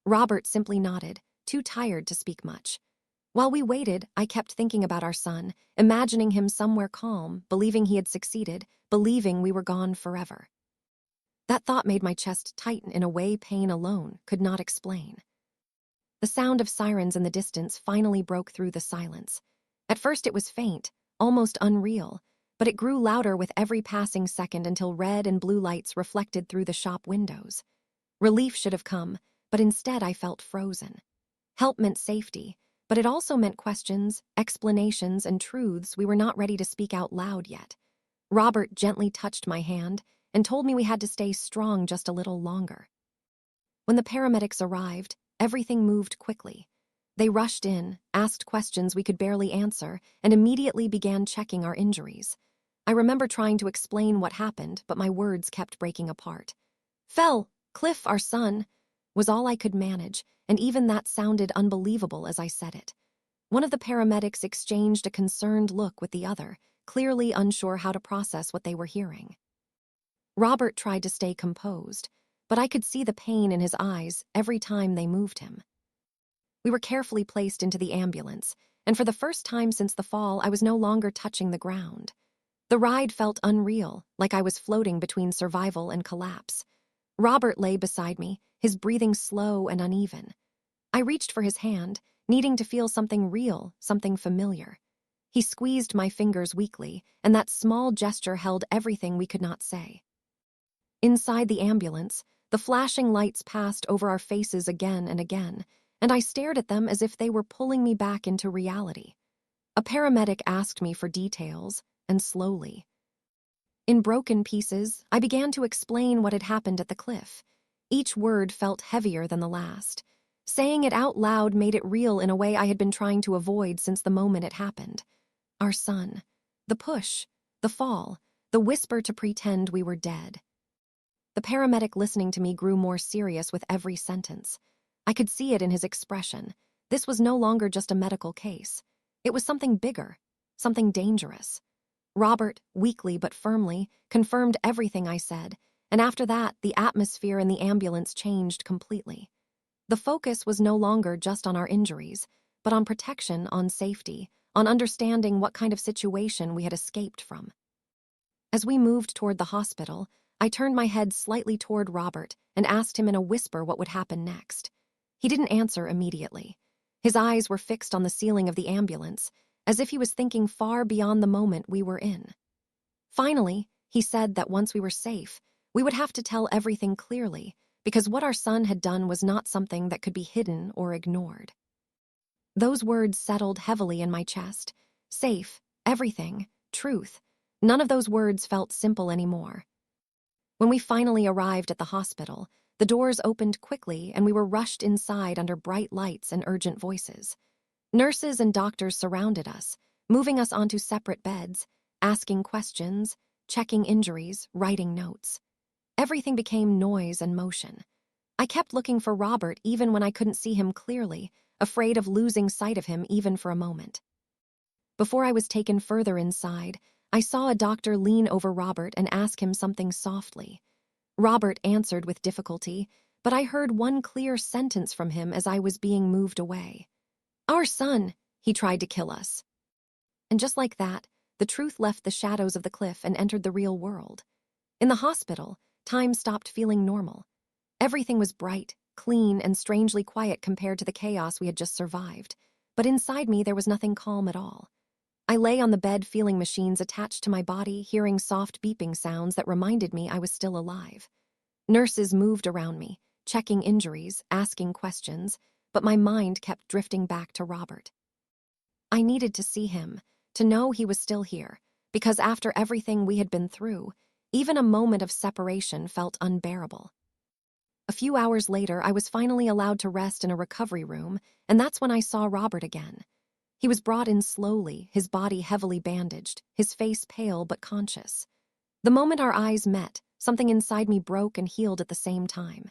Robert simply nodded, too tired to speak much. While we waited, I kept thinking about our son, imagining him somewhere calm, believing he had succeeded, believing we were gone forever. That thought made my chest tighten in a way pain alone could not explain. The sound of sirens in the distance finally broke through the silence. At first it was faint, almost unreal, but it grew louder with every passing second until red and blue lights reflected through the shop windows. Relief should have come, but instead I felt frozen. Help meant safety, but it also meant questions, explanations, and truths we were not ready to speak out loud yet. Robert gently touched my hand and told me we had to stay strong just a little longer. When the paramedics arrived, everything moved quickly. They rushed in, asked questions we could barely answer, and immediately began checking our injuries. I remember trying to explain what happened, but my words kept breaking apart. Cliff, our son, was all I could manage, and even that sounded unbelievable as I said it. One of the paramedics exchanged a concerned look with the other, clearly unsure how to process what they were hearing. Robert tried to stay composed, but I could see the pain in his eyes every time they moved him. We were carefully placed into the ambulance, and for the first time since the fall, I was no longer touching the ground. The ride felt unreal, like I was floating between survival and collapse. Robert lay beside me, his breathing slow and uneven. I reached for his hand, needing to feel something real, something familiar. He squeezed my fingers weakly, and that small gesture held everything we could not say. Inside the ambulance, the flashing lights passed over our faces again and again, and I stared at them as if they were pulling me back into reality. A paramedic asked me for details, and slowly. In broken pieces, I began to explain what had happened at the cliff. Each word felt heavier than the last. Saying it out loud made it real in a way I had been trying to avoid since the moment it happened. Our son. The push. The fall. The whisper to pretend we were dead. The paramedic listening to me grew more serious with every sentence. I could see it in his expression. This was no longer just a medical case. It was something bigger, something dangerous. Robert, weakly but firmly, confirmed everything I said, and after that, the atmosphere in the ambulance changed completely. The focus was no longer just on our injuries, but on protection, on safety, on understanding what kind of situation we had escaped from. As we moved toward the hospital, I turned my head slightly toward Robert and asked him in a whisper what would happen next. He didn't answer immediately. His eyes were fixed on the ceiling of the ambulance, as if he was thinking far beyond the moment we were in. Finally, he said that once we were safe, we would have to tell everything clearly, because what our son had done was not something that could be hidden or ignored. Those words settled heavily in my chest. Safe, everything, truth. None of those words felt simple anymore. When we finally arrived at the hospital, the doors opened quickly and we were rushed inside under bright lights and urgent voices. Nurses and doctors surrounded us, moving us onto separate beds, asking questions, checking injuries, writing notes. Everything became noise and motion. I kept looking for Robert even when I couldn't see him clearly, afraid of losing sight of him even for a moment. Before I was taken further inside, I saw a doctor lean over Robert and ask him something softly. Robert answered with difficulty, but I heard one clear sentence from him as I was being moved away. "Our son, he tried to kill us." And just like that, the truth left the shadows of the cliff and entered the real world. In the hospital, time stopped feeling normal. Everything was bright, clean, and strangely quiet compared to the chaos we had just survived. But inside me, there was nothing calm at all. I lay on the bed feeling machines attached to my body, hearing soft beeping sounds that reminded me I was still alive. Nurses moved around me, checking injuries, asking questions, but my mind kept drifting back to Robert. I needed to see him, to know he was still here, because after everything we had been through, even a moment of separation felt unbearable. A few hours later, I was finally allowed to rest in a recovery room, and that's when I saw Robert again. He was brought in slowly, his body heavily bandaged, his face pale but conscious. The moment our eyes met, something inside me broke and healed at the same time.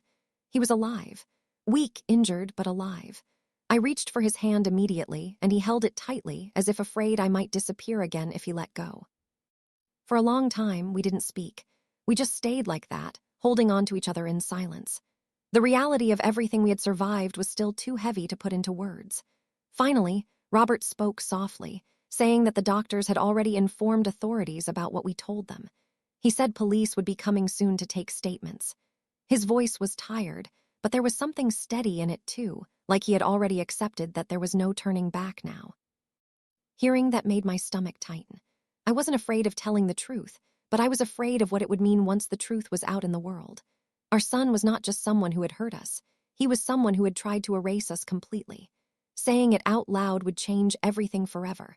He was alive. Weak, injured, but alive. I reached for his hand immediately, and he held it tightly, as if afraid I might disappear again if he let go. For a long time, we didn't speak. We just stayed like that, holding on to each other in silence. The reality of everything we had survived was still too heavy to put into words. Finally, Robert spoke softly, saying that the doctors had already informed authorities about what we told them. He said police would be coming soon to take statements. His voice was tired, but there was something steady in it too, like he had already accepted that there was no turning back now. Hearing that made my stomach tighten. I wasn't afraid of telling the truth, but I was afraid of what it would mean once the truth was out in the world. Our son was not just someone who had hurt us. He was someone who had tried to erase us completely. Saying it out loud would change everything forever.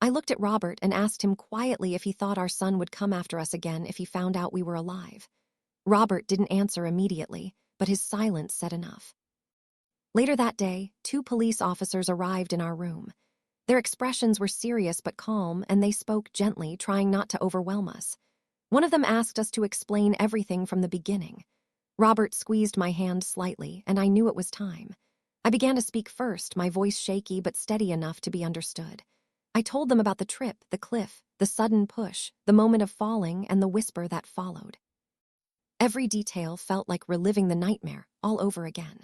I looked at Robert and asked him quietly if he thought our son would come after us again if he found out we were alive. Robert didn't answer immediately, but his silence said enough. Later that day, 2 police officers arrived in our room. Their expressions were serious but calm, and they spoke gently, trying not to overwhelm us. One of them asked us to explain everything from the beginning. Robert squeezed my hand slightly, and I knew it was time. I began to speak first, my voice shaky but steady enough to be understood. I told them about the trip, the cliff, the sudden push, the moment of falling, and the whisper that followed. Every detail felt like reliving the nightmare all over again.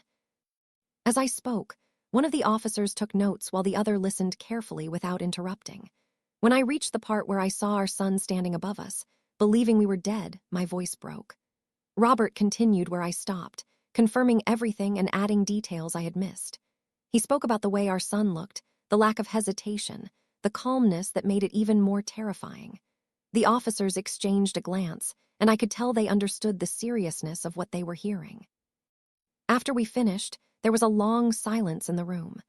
As I spoke, one of the officers took notes while the other listened carefully without interrupting. When I reached the part where I saw our son standing above us, believing we were dead, my voice broke. Robert continued where I stopped, confirming everything and adding details I had missed. He spoke about the way our son looked, the lack of hesitation, the calmness that made it even more terrifying. The officers exchanged a glance, and I could tell they understood the seriousness of what they were hearing. After we finished, there was a long silence in the room.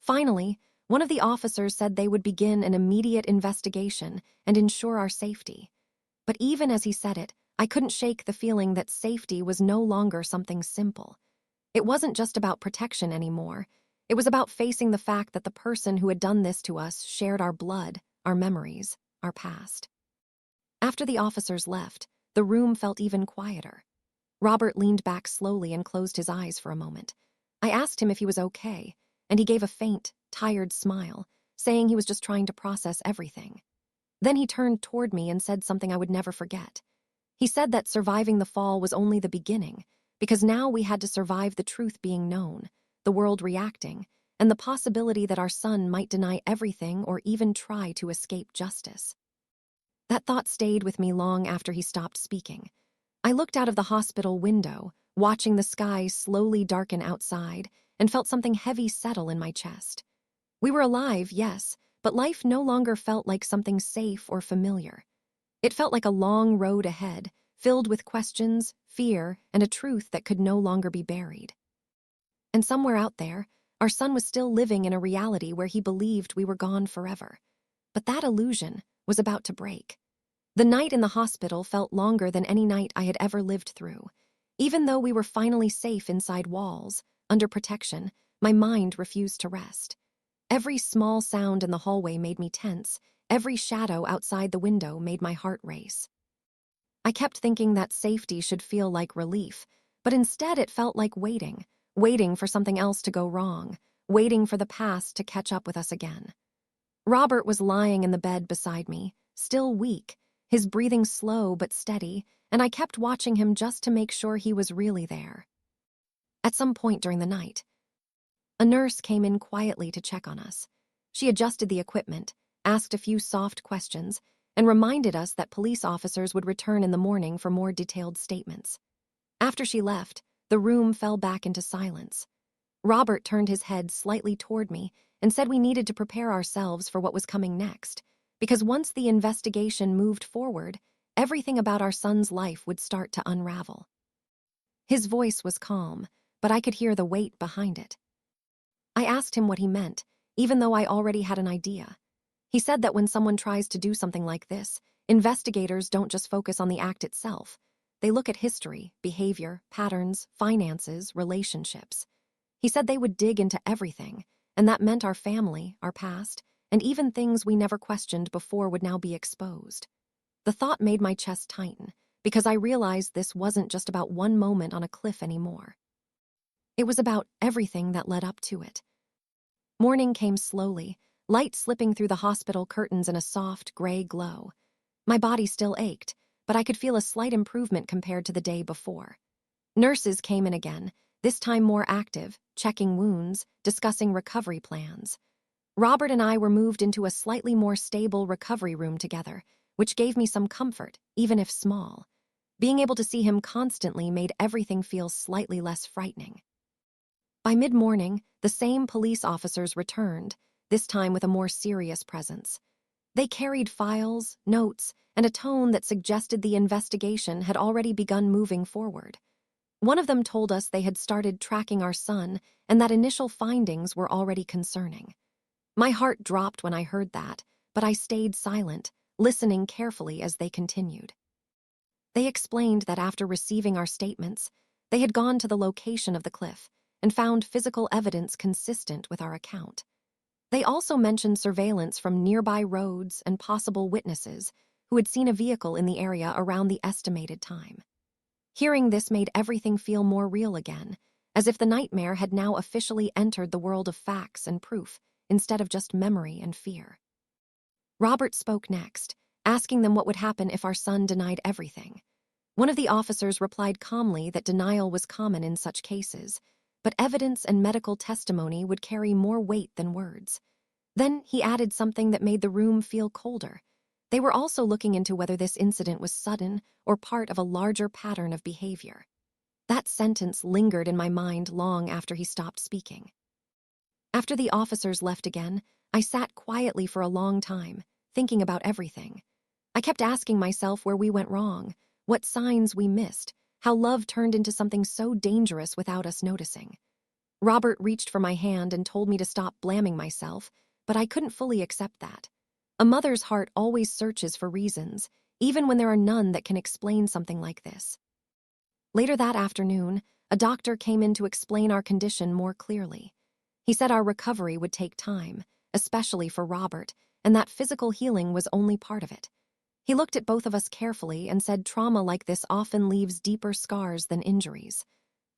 Finally, one of the officers said they would begin an immediate investigation and ensure our safety. But even as he said it, I couldn't shake the feeling that safety was no longer something simple. It wasn't just about protection anymore. It was about facing the fact that the person who had done this to us shared our blood, our memories, our past. After the officers left, the room felt even quieter. Robert leaned back slowly and closed his eyes for a moment. I asked him if he was okay, and he gave a faint, tired smile, saying he was just trying to process everything. Then he turned toward me and said something I would never forget. He said that surviving the fall was only the beginning, because now we had to survive the truth being known, the world reacting, and the possibility that our son might deny everything or even try to escape justice. That thought stayed with me long after he stopped speaking. I looked out of the hospital window, watching the sky slowly darken outside, and felt something heavy settle in my chest. We were alive, yes, but life no longer felt like something safe or familiar. It felt like a long road ahead, filled with questions, fear, and a truth that could no longer be buried. And somewhere out there, our son was still living in a reality where he believed we were gone forever. But that illusion was about to break. The night in the hospital felt longer than any night I had ever lived through. Even though we were finally safe inside walls, under protection, my mind refused to rest. Every small sound in the hallway made me tense. Every shadow outside the window made my heart race. I kept thinking that safety should feel like relief, but instead it felt like waiting for something else to go wrong, waiting for the past to catch up with us again. Robert was lying in the bed beside me, still weak, his breathing slow but steady, and I kept watching him just to make sure he was really there. At some point during the night, a nurse came in quietly to check on us. She adjusted the equipment, asked a few soft questions, and reminded us that police officers would return in the morning for more detailed statements. After she left, the room fell back into silence. Robert turned his head slightly toward me and said we needed to prepare ourselves for what was coming next, because once the investigation moved forward, everything about our son's life would start to unravel. His voice was calm, but I could hear the weight behind it. I asked him what he meant, even though I already had an idea. He said that when someone tries to do something like this, investigators don't just focus on the act itself. They look at history, behavior, patterns, finances, relationships. He said they would dig into everything, and that meant our family, our past, and even things we never questioned before would now be exposed. The thought made my chest tighten, because I realized this wasn't just about one moment on a cliff anymore. It was about everything that led up to it. Morning came slowly, light slipping through the hospital curtains in a soft, gray glow. My body still ached, but I could feel a slight improvement compared to the day before. Nurses came in again, this time more active, checking wounds, discussing recovery plans. Robert and I were moved into a slightly more stable recovery room together, which gave me some comfort, even if small. Being able to see him constantly made everything feel slightly less frightening. By mid-morning, the same police officers returned, this time with a more serious presence. They carried files, notes, and a tone that suggested the investigation had already begun moving forward. One of them told us they had started tracking our son and that initial findings were already concerning. My heart dropped when I heard that, but I stayed silent, listening carefully as they continued. They explained that after receiving our statements, they had gone to the location of the cliff and found physical evidence consistent with our account. They also mentioned surveillance from nearby roads and possible witnesses who had seen a vehicle in the area around the estimated time. Hearing this made everything feel more real again, as if the nightmare had now officially entered the world of facts and proof instead of just memory and fear. Robert spoke next, asking them what would happen if our son denied everything. One of the officers replied calmly that denial was common in such cases, but evidence and medical testimony would carry more weight than words. Then he added something that made the room feel colder. They were also looking into whether this incident was sudden or part of a larger pattern of behavior. That sentence lingered in my mind long after he stopped speaking. After the officers left again, I sat quietly for a long time, thinking about everything. I kept asking myself where we went wrong, what signs we missed, how love turned into something so dangerous without us noticing. Robert reached for my hand and told me to stop blaming myself, but I couldn't fully accept that. A mother's heart always searches for reasons, even when there are none that can explain something like this. Later that afternoon, a doctor came in to explain our condition more clearly. He said our recovery would take time, especially for Robert, and that physical healing was only part of it. He looked at both of us carefully and said trauma like this often leaves deeper scars than injuries.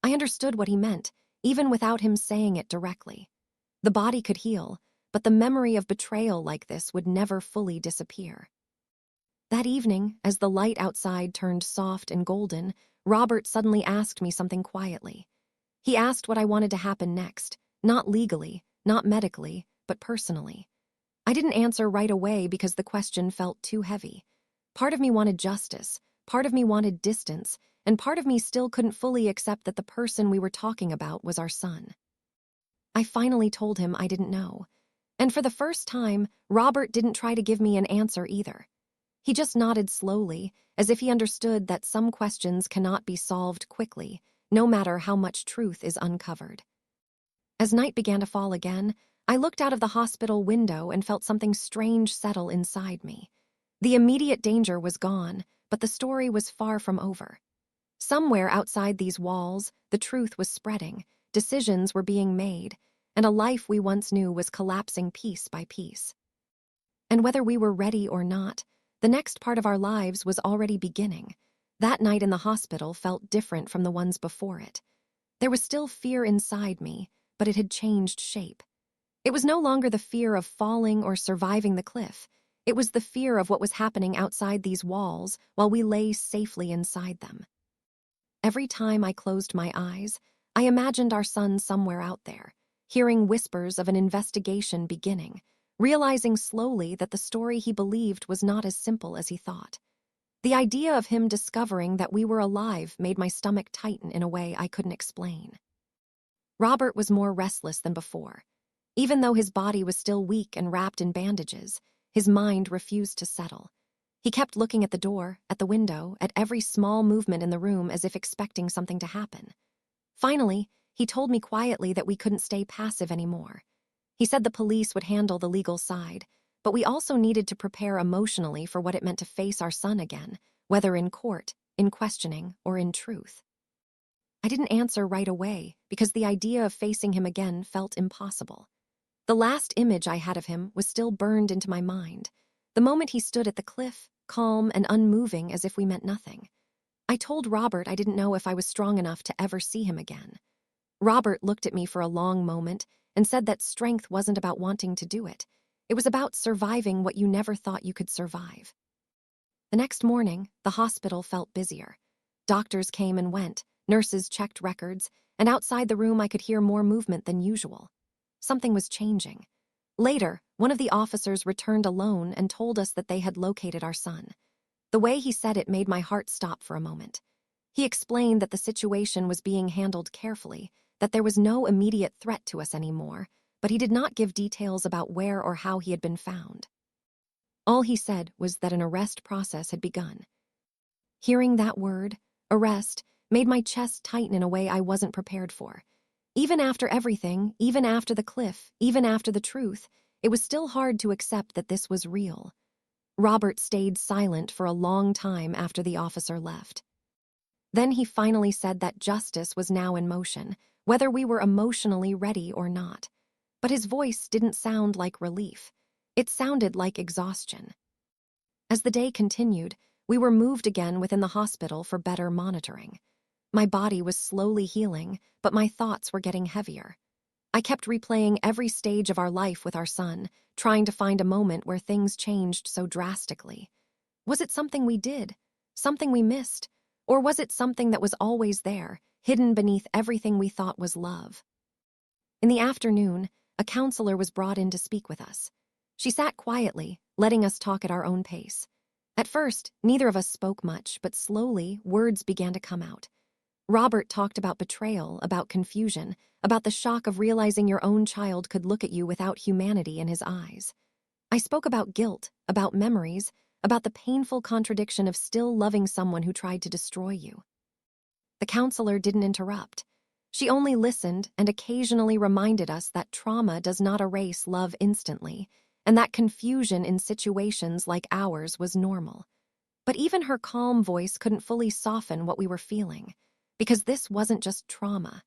I understood what he meant, even without him saying it directly. The body could heal, but the memory of betrayal like this would never fully disappear. That evening, as the light outside turned soft and golden, Robert suddenly asked me something quietly. He asked what I wanted to happen next, not legally, not medically, but personally. I didn't answer right away because the question felt too heavy. Part of me wanted justice, part of me wanted distance, and part of me still couldn't fully accept that the person we were talking about was our son. I finally told him I didn't know. And for the first time, Robert didn't try to give me an answer either. He just nodded slowly, as if he understood that some questions cannot be solved quickly, no matter how much truth is uncovered. As night began to fall again, I looked out of the hospital window and felt something strange settle inside me. The immediate danger was gone, but the story was far from over. Somewhere outside these walls, the truth was spreading, decisions were being made, and a life we once knew was collapsing piece by piece. And whether we were ready or not, the next part of our lives was already beginning. That night in the hospital felt different from the ones before it. There was still fear inside me, but it had changed shape. It was no longer the fear of falling or surviving the cliff. It was the fear of what was happening outside these walls while we lay safely inside them. Every time I closed my eyes, I imagined our son somewhere out there, hearing whispers of an investigation beginning, realizing slowly that the story he believed was not as simple as he thought. The idea of him discovering that we were alive made my stomach tighten in a way I couldn't explain. Robert was more restless than before. Even though his body was still weak and wrapped in bandages, his mind refused to settle. He kept looking at the door, at the window, at every small movement in the room as if expecting something to happen. Finally, he told me quietly that we couldn't stay passive anymore. He said the police would handle the legal side, but we also needed to prepare emotionally for what it meant to face our son again, whether in court, in questioning, or in truth. I didn't answer right away because the idea of facing him again felt impossible. The last image I had of him was still burned into my mind. The moment he stood at the cliff, calm and unmoving as if we meant nothing. I told Robert I didn't know if I was strong enough to ever see him again. Robert looked at me for a long moment and said that strength wasn't about wanting to do it. It was about surviving what you never thought you could survive. The next morning, the hospital felt busier. Doctors came and went, nurses checked records, and outside the room I could hear more movement than usual. Something was changing. Later, one of the officers returned alone and told us that they had located our son. The way he said it made my heart stop for a moment. He explained that the situation was being handled carefully, that there was no immediate threat to us anymore, but he did not give details about where or how he had been found. All he said was that an arrest process had begun. Hearing that word, arrest, made my chest tighten in a way I wasn't prepared for. Even after everything, even after the cliff, even after the truth, it was still hard to accept that this was real. Robert stayed silent for a long time after the officer left. Then he finally said that justice was now in motion, whether we were emotionally ready or not. But his voice didn't sound like relief. It sounded like exhaustion. As the day continued, we were moved again within the hospital for better monitoring. My body was slowly healing, but my thoughts were getting heavier. I kept replaying every stage of our life with our son, trying to find a moment where things changed so drastically. Was it something we did? Something we missed? Or was it something that was always there, hidden beneath everything we thought was love? In the afternoon, a counselor was brought in to speak with us. She sat quietly, letting us talk at our own pace. At first, neither of us spoke much, but slowly, words began to come out. Robert talked about betrayal, about confusion, about the shock of realizing your own child could look at you without humanity in his eyes. I spoke about guilt, about memories, about the painful contradiction of still loving someone who tried to destroy you. The counselor didn't interrupt. She only listened and occasionally reminded us that trauma does not erase love instantly, and that confusion in situations like ours was normal. But even her calm voice couldn't fully soften what we were feeling, because this wasn't just trauma.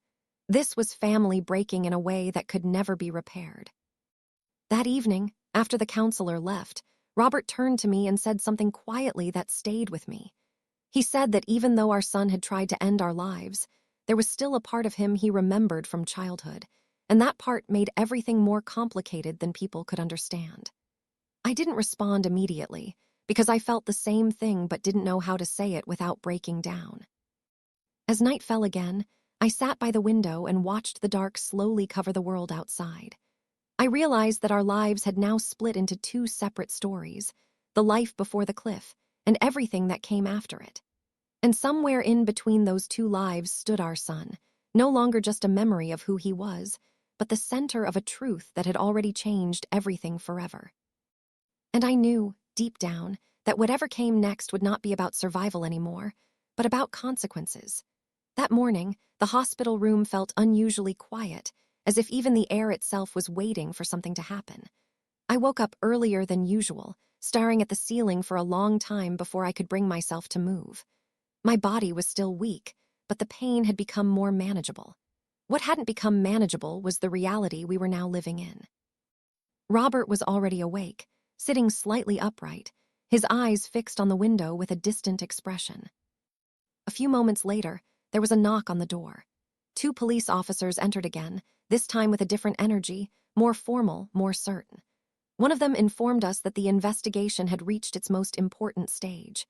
This was family breaking in a way that could never be repaired. That evening, after the counselor left, Robert turned to me and said something quietly that stayed with me. He said that even though our son had tried to end our lives, there was still a part of him he remembered from childhood, and that part made everything more complicated than people could understand. I didn't respond immediately, because I felt the same thing but didn't know how to say it without breaking down. As night fell again, I sat by the window and watched the dark slowly cover the world outside. I realized that our lives had now split into two separate stories, the life before the cliff and everything that came after it. And somewhere in between those two lives stood our son, no longer just a memory of who he was, but the center of a truth that had already changed everything forever. And I knew, deep down, that whatever came next would not be about survival anymore, but about consequences. That morning, the hospital room felt unusually quiet, as if even the air itself was waiting for something to happen. I woke up earlier than usual, staring at the ceiling for a long time before I could bring myself to move. My body was still weak, but the pain had become more manageable. What hadn't become manageable was the reality we were now living in. Robert was already awake, sitting slightly upright, his eyes fixed on the window with a distant expression. A few moments later, there was a knock on the door. 2 police officers entered again, this time with a different energy, more formal, more certain. One of them informed us that the investigation had reached its most important stage.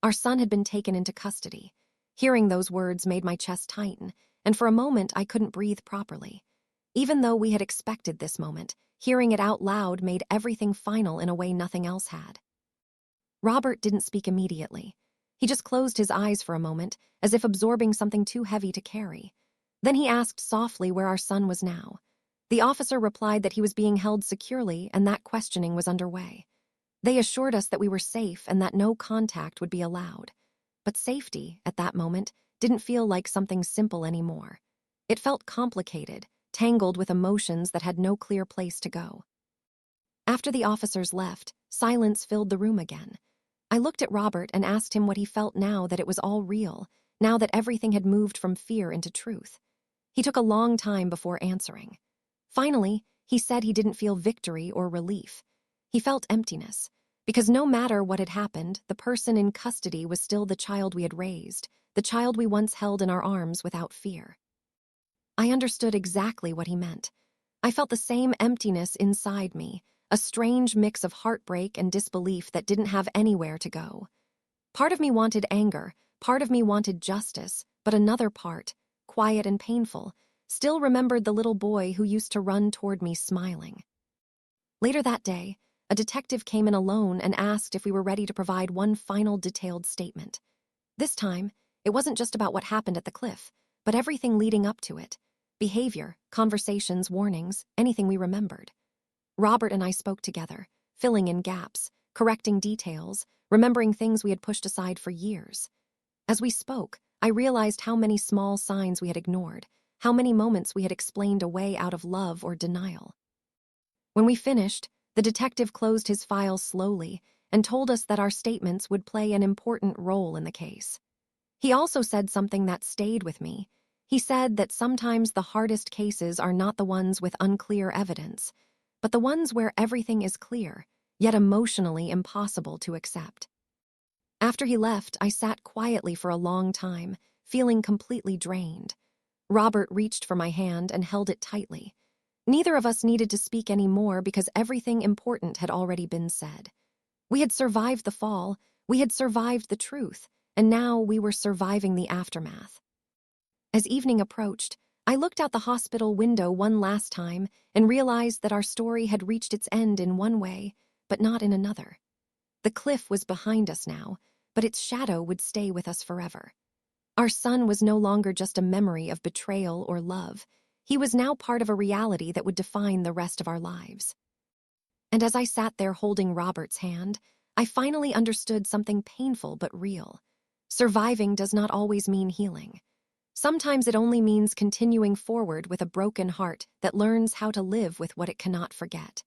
Our son had been taken into custody. Hearing those words made my chest tighten, and for a moment I couldn't breathe properly. Even though we had expected this moment, hearing it out loud made everything final in a way nothing else had. Robert didn't speak immediately. He just closed his eyes for a moment, as if absorbing something too heavy to carry. Then he asked softly where our son was now. The officer replied that he was being held securely and that questioning was underway. They assured us that we were safe and that no contact would be allowed. But safety, at that moment, didn't feel like something simple anymore. It felt complicated, tangled with emotions that had no clear place to go. After the officers left, silence filled the room again. I looked at Robert and asked him what he felt now that it was all real, now that everything had moved from fear into truth. He took a long time before answering. Finally, he said he didn't feel victory or relief. He felt emptiness, because no matter what had happened, the person in custody was still the child we had raised, the child we once held in our arms without fear. I understood exactly what he meant. I felt the same emptiness inside me, a strange mix of heartbreak and disbelief that didn't have anywhere to go. Part of me wanted anger, part of me wanted justice, but another part, quiet and painful, still remembered the little boy who used to run toward me smiling. Later that day, a detective came in alone and asked if we were ready to provide one final detailed statement. This time, it wasn't just about what happened at the cliff, but everything leading up to it. Behavior, conversations, warnings, anything we remembered. Robert and I spoke together, filling in gaps, correcting details, remembering things we had pushed aside for years. As we spoke, I realized how many small signs we had ignored, how many moments we had explained away out of love or denial. When we finished, the detective closed his file slowly and told us that our statements would play an important role in the case. He also said something that stayed with me. He said that sometimes the hardest cases are not the ones with unclear evidence, but the ones where everything is clear, yet emotionally impossible to accept. After he left, I sat quietly for a long time, feeling completely drained. Robert reached for my hand and held it tightly. Neither of us needed to speak anymore because everything important had already been said. We had survived the fall, we had survived the truth, and now we were surviving the aftermath. As evening approached, I looked out the hospital window one last time and realized that our story had reached its end in one way, but not in another. The cliff was behind us now, but its shadow would stay with us forever. Our son was no longer just a memory of betrayal or love. He was now part of a reality that would define the rest of our lives. And as I sat there holding Robert's hand, I finally understood something painful but real. Surviving does not always mean healing. Sometimes it only means continuing forward with a broken heart that learns how to live with what it cannot forget.